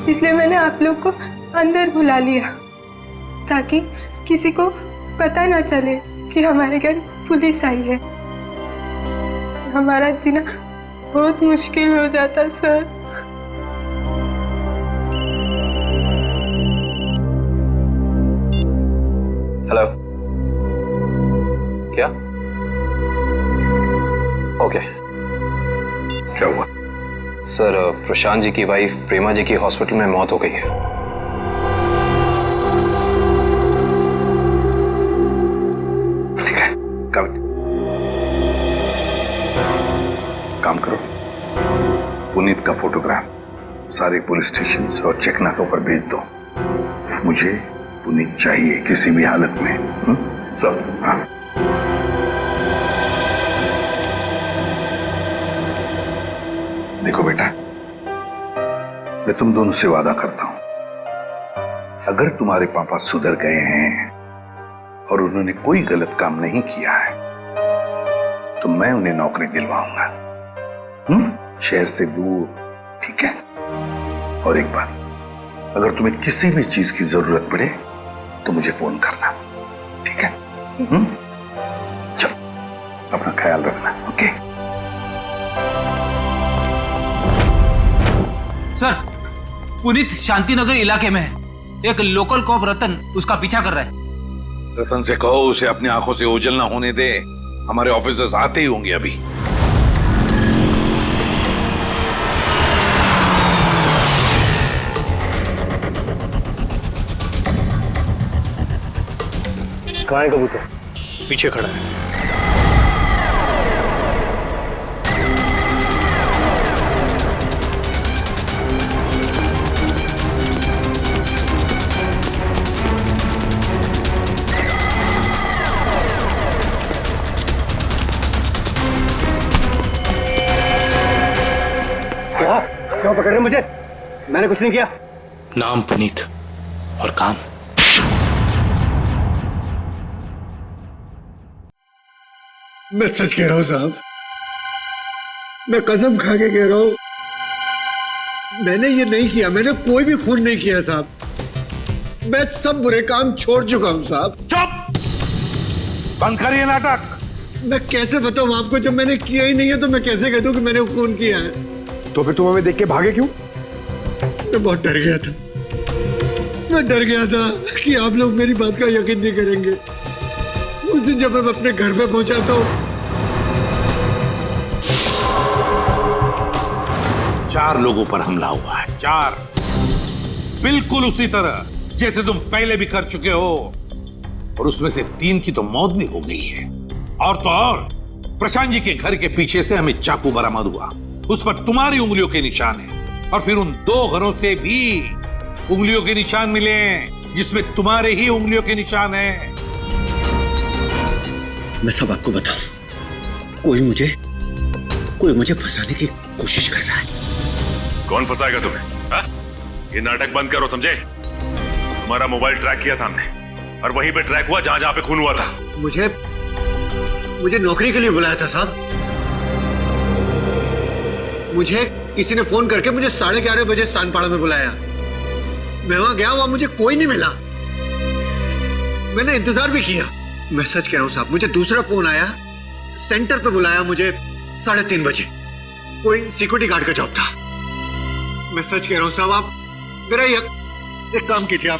इसलिए मैंने आप लोग को अंदर बुला लिया ताकि किसी को पता ना चले कि हमारे घर पुलिस आई है। हमारा जीना बहुत मुश्किल हो जाता सर। हेलो, क्या? ओके। क्या हुआ? सर, प्रशांत जी की वाइफ प्रेमा जी की हॉस्पिटल में मौत हो गई है। ठीक है, काम करो, पुनीत का फोटोग्राफ सारे पुलिस स्टेशन और चेकनाकों पर भेज दो। मुझे पुनीत चाहिए किसी भी हालत में। सब? हाँ। देखो बेटा, मैं तुम दोनों से वादा करता हूं, अगर तुम्हारे पापा सुधर गए हैं और उन्होंने कोई गलत काम नहीं किया है तो मैं उन्हें नौकरी दिलवाऊंगा, शहर से दूर। ठीक है? और एक बात, अगर तुम्हें किसी भी चीज की जरूरत पड़े तो मुझे फोन करना, ठीक है? चलो, अपना ख्याल रखना। ओके? सर, पुनीत शांतिनगर इलाके में है। एक लोकल कॉप रतन उसका पीछा कर रहा है। रतन से कहो उसे अपनी आंखों से ओझल ना होने दे, हमारे ऑफिसर्स आते ही होंगे अभी। कहाँ है कबूतर? पीछे खड़ा है। क्या? क्यों पकड़ रहे मुझे? मैंने कुछ नहीं किया। नाम पुनीत और काम मैं सच कह रहा हूं साहब, मैं कसम खा के कह रहा हूं, मैंने ये नहीं किया, मैंने कोई भी खून नहीं किया साहब। मैं सब बुरे काम छोड़ चुका हूं साहब। चुप! बंद करिए नाटक। मैं कैसे बताऊं आपको, जब मैंने किया ही नहीं है तो मैं कैसे कह दूं कि मैंने खून किया है? तो फिर तुम हमें देख के भागे क्यों? मैं बहुत डर गया था। मैं डर गया था कि आप लोग मेरी बात का यकीन नहीं करेंगे। उस दिन जब मैं अपने घर पे पहुंचा तो 4 लोगों पर हमला हुआ है। 4, बिल्कुल उसी तरह जैसे तुम पहले भी कर चुके हो, और उसमें से 3 की तो मौत भी हो गई है। और तो और प्रशांत जी के घर के पीछे से हमें चाकू बरामद हुआ, उस पर तुम्हारी उंगलियों के निशान है, और फिर उन 2 घरों से भी उंगलियों के निशान मिले जिसमें तुम्हारे ही उंगलियों के निशान है। मैं सब आपको बताऊं, कोई मुझे फंसाने की कोशिश कर रहा है। कौन फंसाएगा तुम्हें? हा? ये नाटक बंद करो, समझे? तुम्हारा मोबाइल ट्रैक किया था हमने, और वहीं पे ट्रैक हुआ जहां जहां पे खून हुआ था। मुझे नौकरी के लिए बुलाया था साहब। मुझे किसी ने फोन करके मुझे 11:30 बजे सानपाड़ा में बुलाया। मैं वहां गया, वहां मुझे कोई नहीं मिला। मैंने इंतजार भी किया। मैं सच कह रहा हूं साहब, मुझे दूसरा फोन आया, सेंटर पे बुलाया मुझे 3:30 बजे। कोई सिक्योरिटी गार्ड का जॉब था। मैं सच कह रहा हूं साहब, आप मेरा एक काम कीजिए, आप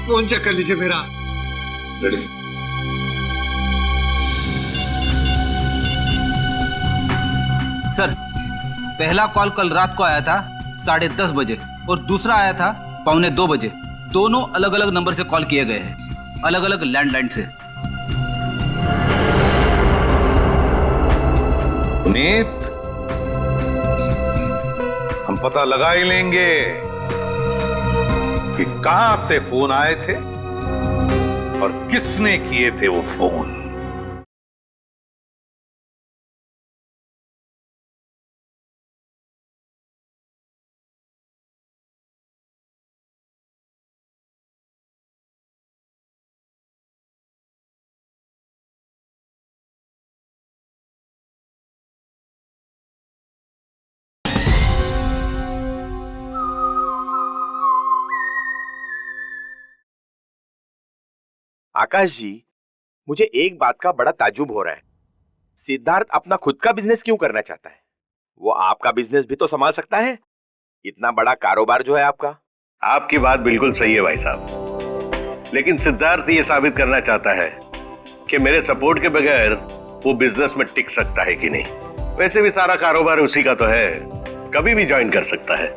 फोन चेक कर लीजिए मेरा। सर, पहला कॉल कल रात को आया था 10:30 बजे और दूसरा आया था 1:45 बजे। दोनों अलग अलग नंबर से कॉल किए गए हैं, अलग अलग लैंडलाइन से। पुनीत, हम पता लगा ही लेंगे कि कहां से फोन आए थे और किसने किए थे वो फोन। आकाश जी, मुझे एक बात का बड़ा ताजुब हो रहा है। सिद्धार्थ अपना खुद का बिजनेस क्यों करना चाहता है? वो आपका बिजनेस भी तो संभाल सकता है। इतना बड़ा कारोबार जो है आपका। आपकी बात बिल्कुल सही है भाई साहब, लेकिन सिद्धार्थ ये साबित करना चाहता है कि मेरे सपोर्ट के बगैर वो बिजनेस में टिक सकता है कि नहीं। वैसे भी सारा कारोबार उसी का तो है, कभी भी ज्वाइन कर सकता है।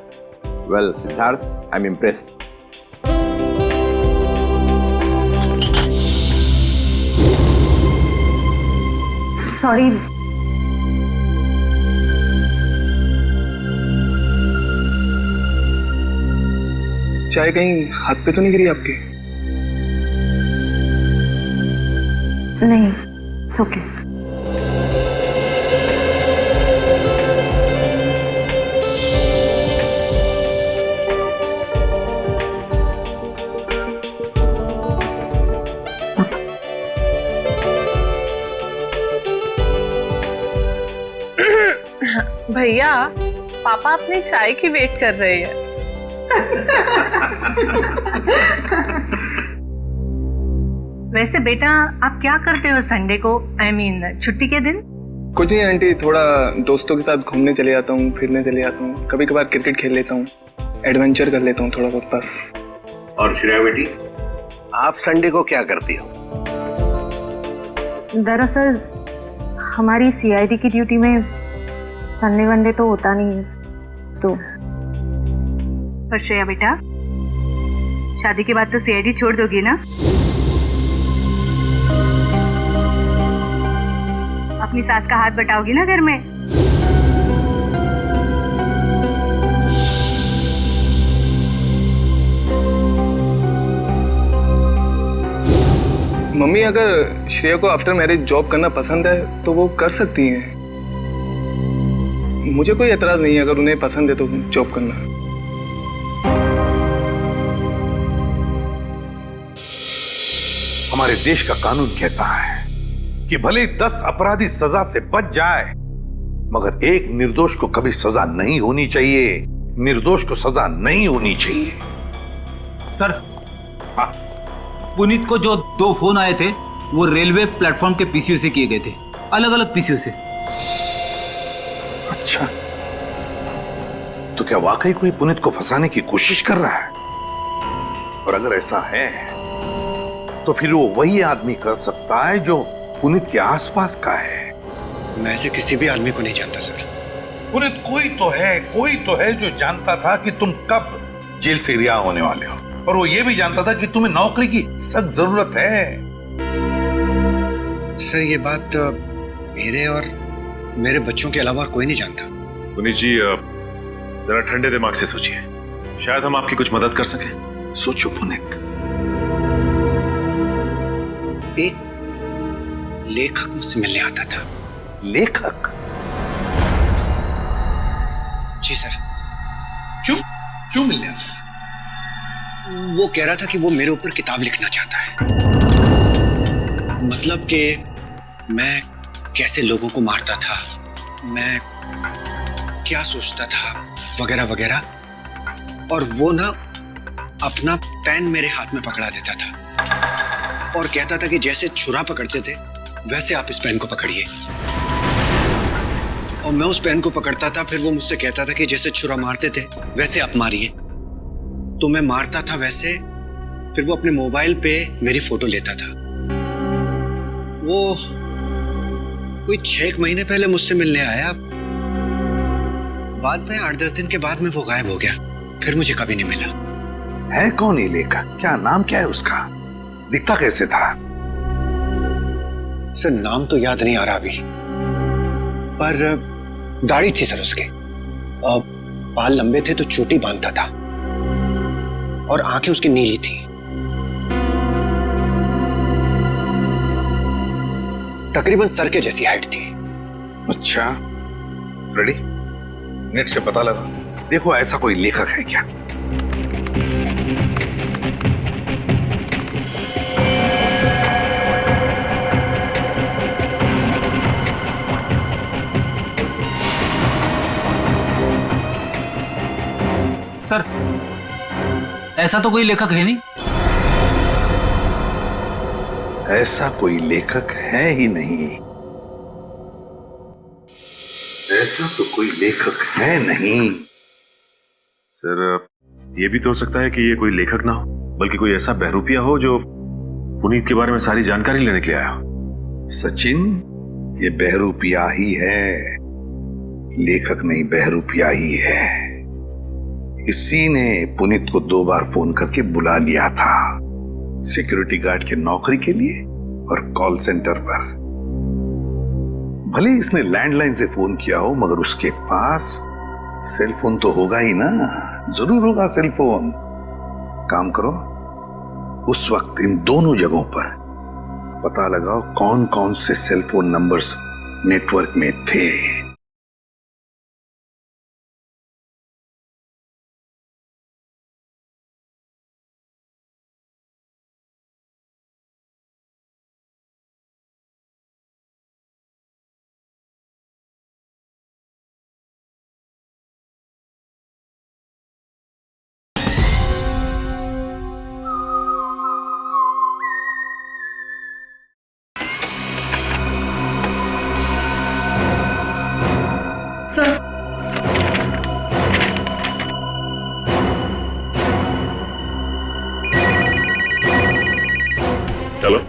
Well Siddharth, I am impressed. Sorry, चाय कहीं हाथ पे तो नहीं गिरी आपके? नहीं, इट्स ओके। भैया, पापा अपनी चाय की वेट कर रहे हैं। वैसे बेटा, आप क्या करते हो संडे को, I mean, छुट्टी के दिन? कुछ नहीं आंटी, थोड़ा दोस्तों के साथ घूमने चले जाता हूँ, फिरने चले जाता हूँ, कभी कभार क्रिकेट खेल लेता हूँ, एडवेंचर कर लेता हूँ थोड़ा बहुत बस। और श्रेया बेटी, आप संडे को क्या करती हो? दरअसल हमारी सीआईडी की ड्यूटी में संडे वनडे तो होता नहीं है, तो। पर श्रेया बेटा, शादी के बाद तो सीआईडी छोड़ दोगी ना? अपनी सास का हाथ बटाओगी ना घर में? मम्मी, अगर श्रेया को आफ्टर मैरिज जॉब करना पसंद है तो वो कर सकती हैं। मुझे कोई एतराज नहीं है अगर उन्हें पसंद है तो जॉब करना। हमारे देश का कानून कहता है कि भले 10 अपराधी सजा से बच जाए, मगर एक निर्दोष को कभी सजा नहीं होनी चाहिए। निर्दोष को सजा नहीं होनी चाहिए। सर, पुनीत को जो 2 फोन आए थे वो रेलवे प्लेटफॉर्म के पीसीओ से किए गए थे, अलग अलग पीसीओ से। अच्छा, तो क्या वाकई कोई पुनीत को फंसाने की कोशिश कर रहा है? और अगर ऐसा है तो फिर वो वही आदमी कर सकता है जो पुनीत के आसपास का है। मैं ऐसे किसी भी आदमी को नहीं जानता सर। पुनीत कोई तो है जो जानता था कि तुम कब जेल से रिहा होने वाले हो, और वो ये भी जानता था कि तुम्हें नौकरी की सख्त जरूरत है। सर, ये बात मेरे और मेरे बच्चों के अलावा कोई नहीं जानता। पुनीत जी, जरा ठंडे दिमाग से सोचिए, शायद हम आपकी कुछ मदद कर सकें। सोचो पुनीत। एक लेखक मुझसे मिलने आता था। लेखक? जी सर। क्यों मिलने आता था? वो कह रहा था कि वो मेरे ऊपर किताब लिखना चाहता है। मतलब कि मैं कैसे लोगों को मारता था, मैं क्या सोचता था, वगैरह वगैरह। और वो ना अपना पेन मेरे हाथ में पकड़ा देता था और कहता था कि जैसे छुरा पकड़ते थे वैसे आप इस पेन को पकड़िए। और मैं उस पेन को पकड़ता था, फिर वो मुझसे कहता था कि जैसे छुरा मारते थे वैसे आप मारिए। तो मैं मारता था वैसे। फिर वो अपने मोबाइल पे मेरी फोटो लेता था। वो कोई 6 महीने पहले मुझसे मिलने आया। बाद में 8-10 दिन के बाद में वो गायब हो गया, फिर मुझे कभी नहीं मिला। है कौन ये लेखक? क्या नाम क्या है उसका? दिखता कैसे था? सर, नाम तो याद नहीं आ रहा अभी, पर दाढ़ी थी सर उसके। बाल लंबे थे तो चोटी बांधता था और आंखें उसकी नीली थी। तकरीबन सर के जैसी हाइट थी। अच्छा, फ्रेडी, नेट से पता लगा, देखो ऐसा कोई लेखक है क्या? सर, ऐसा तो कोई लेखक है नहीं। ऐसा कोई लेखक है ही नहीं, ऐसा तो कोई लेखक है नहीं। सर ये भी तो हो सकता है कि ये कोई लेखक ना हो, बल्कि कोई ऐसा बहरूपिया हो जो पुनीत के बारे में सारी जानकारी लेने के लिए आया हो। सचिन, ये बहरूपिया ही है, लेखक नहीं, बहरूपिया ही है। इसी ने पुनीत को 2 बार फोन करके बुला लिया था, सिक्योरिटी गार्ड के नौकरी के लिए और कॉल सेंटर पर। भले इसने लैंडलाइन से फोन किया हो, मगर उसके पास सेल फोन तो होगा ही ना, जरूर होगा सेल फोन। काम करो, उस वक्त इन दोनों जगहों पर पता लगाओ कौन कौन से सेल फोन नंबर्स नेटवर्क में थे। चलो।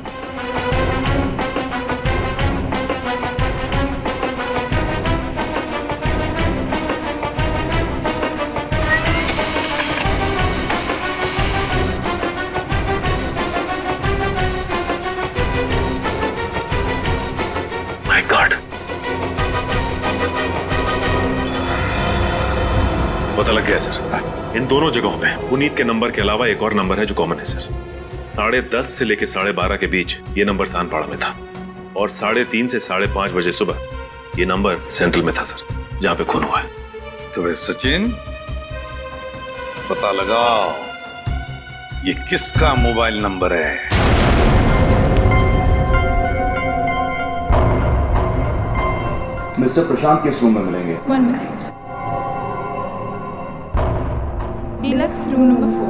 माय गॉड, पता लग गया सर। इन दोनों जगहों पे पुनीत के नंबर के अलावा एक और नंबर है जो कॉमन है सर। 10:30 से लेकर 12:30 के बीच ये नंबर सानपाड़ा में था, और 3:30 से 5:30 बजे सुबह ये नंबर सेंट्रल में था सर, जहां पे खून हुआ है। तो वे सचिन, पता लगाओ ये किसका मोबाइल नंबर है। मिस्टर प्रशांत किस रूम में मिलेंगे? 1 मिनट। Deluxe room number 4।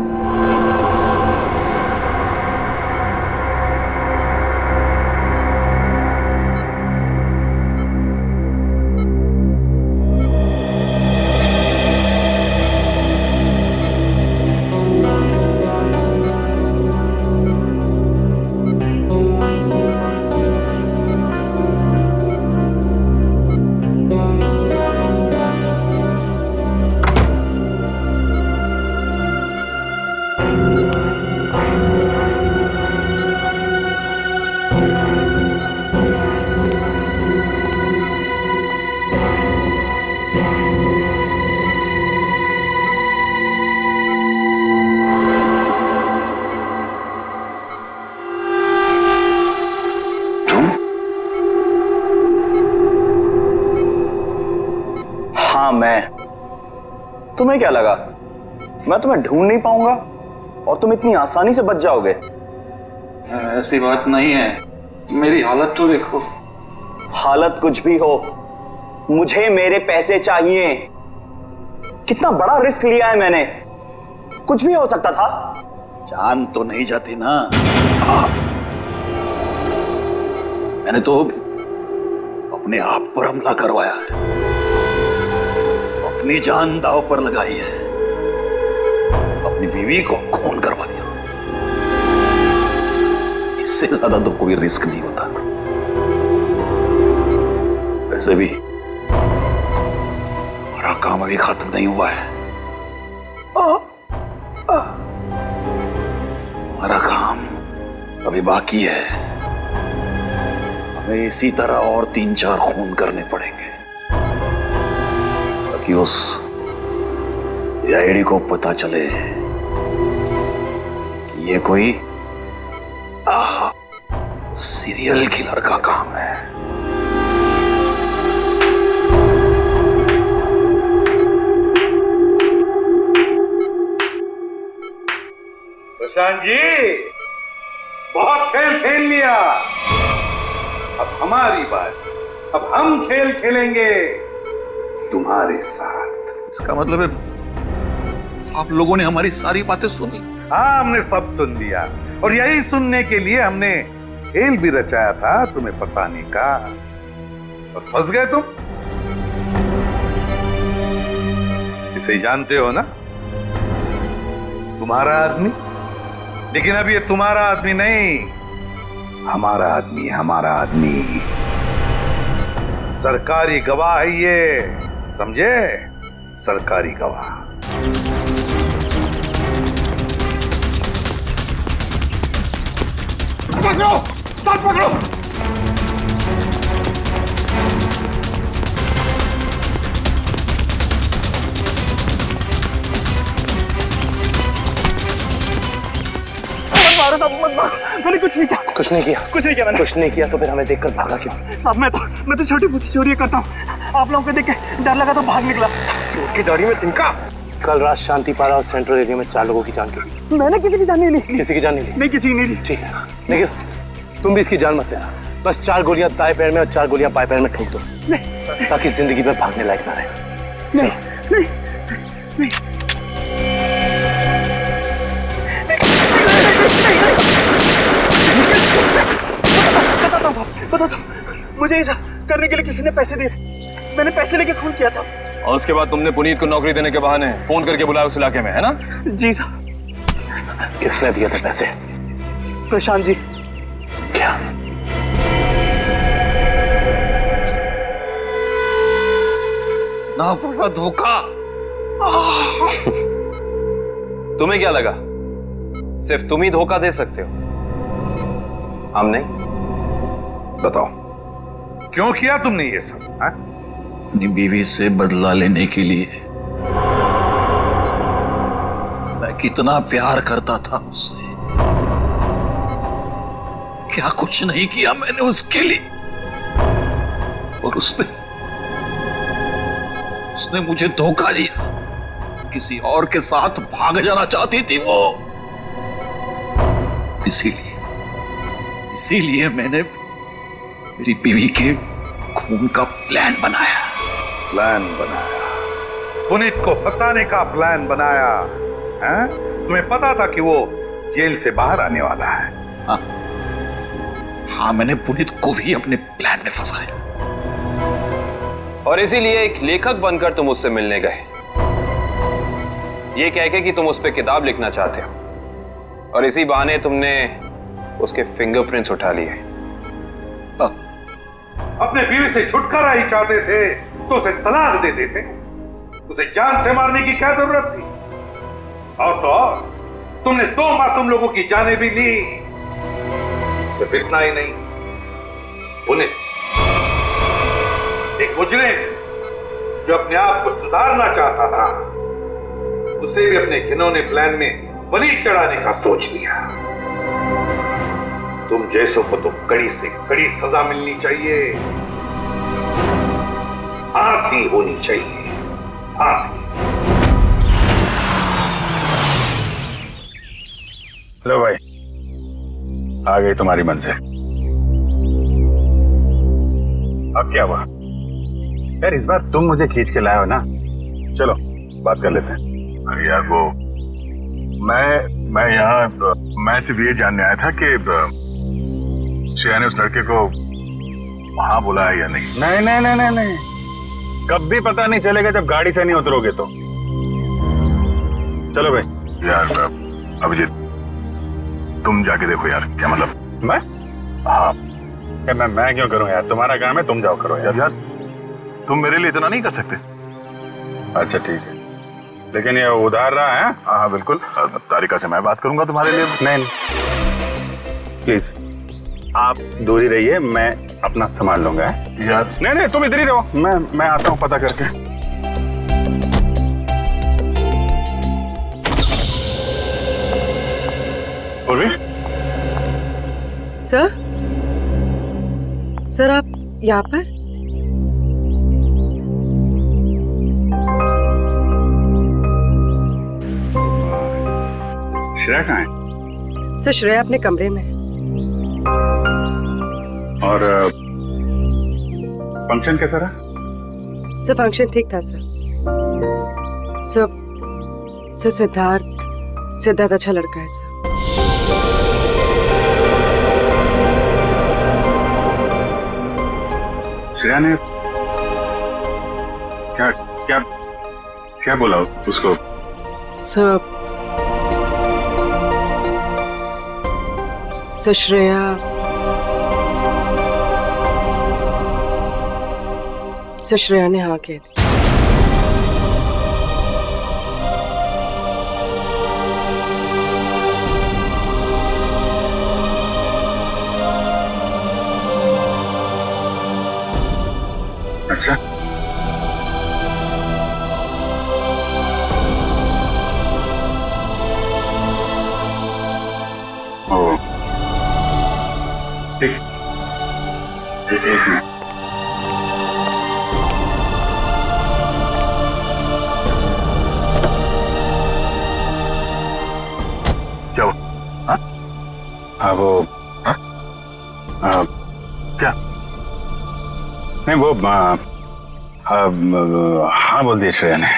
मैं, तुम्हें क्या लगा मैं तुम्हें ढूंढ नहीं पाऊंगा और तुम इतनी आसानी से बच जाओगे? ऐसी बात नहीं है, मेरी हालत तो देखो। हालत कुछ भी हो, मुझे मेरे पैसे चाहिए। कितना बड़ा रिस्क लिया है मैंने, कुछ भी हो सकता था। जान तो नहीं जाती ना। मैंने तो अपने आप पर हमला करवाया है, अपनी जान दांव पर लगाई है, अपनी बीवी को खून करवा दिया। इससे ज्यादा तो कोई रिस्क नहीं होता। वैसे भी हमारा काम अभी खत्म नहीं हुआ है। हमारा काम अभी बाकी है। हमें इसी तरह और 3-4 खून करने पड़ेंगे ताकि उस आईडी को पता चले कि ये कोई सीरियल किलर का काम है। प्रशांत जी, बहुत खेल खेल लिया, अब हमारी बात। अब हम खेल खेलेंगे तुम्हारे साथ। इसका मतलब है आप लोगों ने हमारी सारी बातें सुनी? हाँ, हमने सब सुन लिया और यही सुनने के लिए हमने खेल भी रचाया था तुम्हें फंसाने का, और फंस गए तुम। इसे जानते हो ना, तुम्हारा आदमी। लेकिन अब ये तुम्हारा आदमी नहीं, हमारा आदमी, हमारा आदमी। सरकारी गवाह है ये, समझे? सरकारी गवाह। पकड़ो, सर पकड़ो। मारो साहब, मत मारो। मैंने कुछ नहीं किया। कुछ नहीं किया? कुछ नहीं किया मैंने। कुछ नहीं किया तो फिर हमें देखकर भागा क्यों? साहब मैं तो छोटी मोटी चोरी करता हूँ। आप लोगों को देख के डर लगा तो भाग निकला। चोर की दाढ़ी में तिनका। कल रात शांतिपारा और सेंट्रल एरिया में 4 लोगों की जान गई। मैंने किसी की जान नहीं ली। किसी की जान नहीं ली? नहीं, किसी की नहीं ली। ठीक है, लेकिन तुम भी इसकी जान मत लेना। बस 4 गोलियां दाएं पैर में और 4 गोलियां बाएं पैर में ठोक दो, ताकि जिंदगी में भागने लायक ना रहे। नहीं, बताता हूँ। मुझे ऐसा करने के लिए किसी ने पैसे दिए। मैंने पैसे लेके खून किया था। और उसके बाद तुमने पुनीत को नौकरी देने के बहाने फोन करके बुलाया उस इलाके में, है ना? जी साहब। किसने दिया था पैसे? प्रशांत जी। क्या? ना पड़ा धोखा। तुम्हें क्या लगा सिर्फ तुम ही धोखा दे सकते हो, हम नहीं? बताओ, क्यों किया तुमने ये सब? अपनी बीवी से बदला लेने के लिए। मैं कितना प्यार करता था उससे। क्या कुछ नहीं किया मैंने उसके लिए, और उसने मुझे धोखा दिया। किसी और के साथ भाग जाना चाहती थी वो। इसीलिए मैंने मेरी बीवी के खून का प्लान बनाया। पुनीत को फंसाने का प्लान बनाया, हैं? तुम्हें पता था कि वो जेल से बाहर आने वाला है। हाँ, मैंने पुनीत को भी अपने प्लान में फंसाया। और इसीलिए एक लेखक बनकर तुम उससे मिलने गए, ये कह के कि तुम उस पर किताब लिखना चाहते हो, और इसी बहाने तुमने उसके फिंगरप्रिंट्स उठा लिए। अपने बीवी से छुटकारा ही चाहते थे तो उसे तलाक दे देते। उसे जान से मारने की क्या जरूरत थी? और तो और, तुमने 2 मासूम लोगों की जानें भी ली। सिर्फ इतना ही नहीं, उन्हें एक मुजरिम जो अपने आप को सुधारना चाहता था, उसे भी अपने घिनौने प्लान में बलि चढ़ाने का सोच लिया। तुम जैसों को तो कड़ी से कड़ी सजा मिलनी चाहिए, फांसी होनी चाहिए, फांसी। लो भाई, आ गई तुम्हारी मंजिल। अब क्या हुआ? यार इस बार तुम मुझे खींच के लाए हो ना, चलो बात कर लेते हैं। अरे यार वो मैं सिर्फ ये जानने आया था कि श्रेया ने उस लड़के को वहां बुलाया या नहीं। नहीं, कब भी पता नहीं चलेगा जब गाड़ी से नहीं उतरोगे तो। चलो भाई। यार अभिजीत, तुम जाके देखो यार। क्या मतलब? मैं? हाँ, मैं क्यों करूं यार? तुम्हारा काम है, तुम जाओ करो यार। तुम मेरे लिए इतना नहीं कर सकते? अच्छा ठीक है, लेकिन ये उधार रहा है। हाँ बिल्कुल, तारिका से मैं बात करूंगा तुम्हारे लिए। नहीं प्लीज आप दूर ही रहिए, मैं अपना संभाल लूंगा यार। नहीं तुम इधर ही रहो, मैं आता हूँ पता करके। पूर्वी? सर आप यहाँ पर? श्रेया कहाँ है? सर श्रेया अपने कमरे में। और फंक्शन कैसा रहा? सर फंक्शन ठीक था सर। सर सिद्धार्थ अच्छा लड़का है सर। श्रेया ने क्या क्या क्या बोला उसको? सर श्रेया ने हाँ कह दी। अच्छा, ओ ठीक, एक मिनट। क्या हुआ? हाँ वो क्या नहीं वो हाँ बोल दिया श्रेया ने।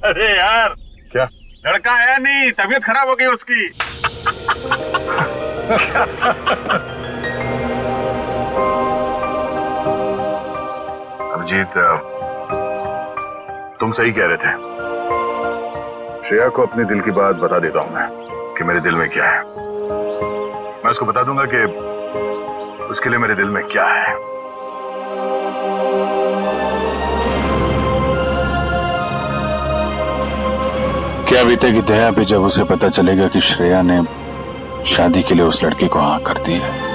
अरे यार, क्या लड़का आया नहीं, तबीयत खराब हो गई उसकी। अभिजीत, तुम सही कह रहे थे। श्रेया को अपने दिल की बात बता देता हूं मैं कि मेरे दिल में क्या है। मैं उसको बता दूंगा कि उसके लिए मेरे दिल में क्या है। क्या बीतेगी दया पे जब उसे पता चलेगा कि श्रेया ने शादी के लिए उस लड़के को हाँ कर दी है।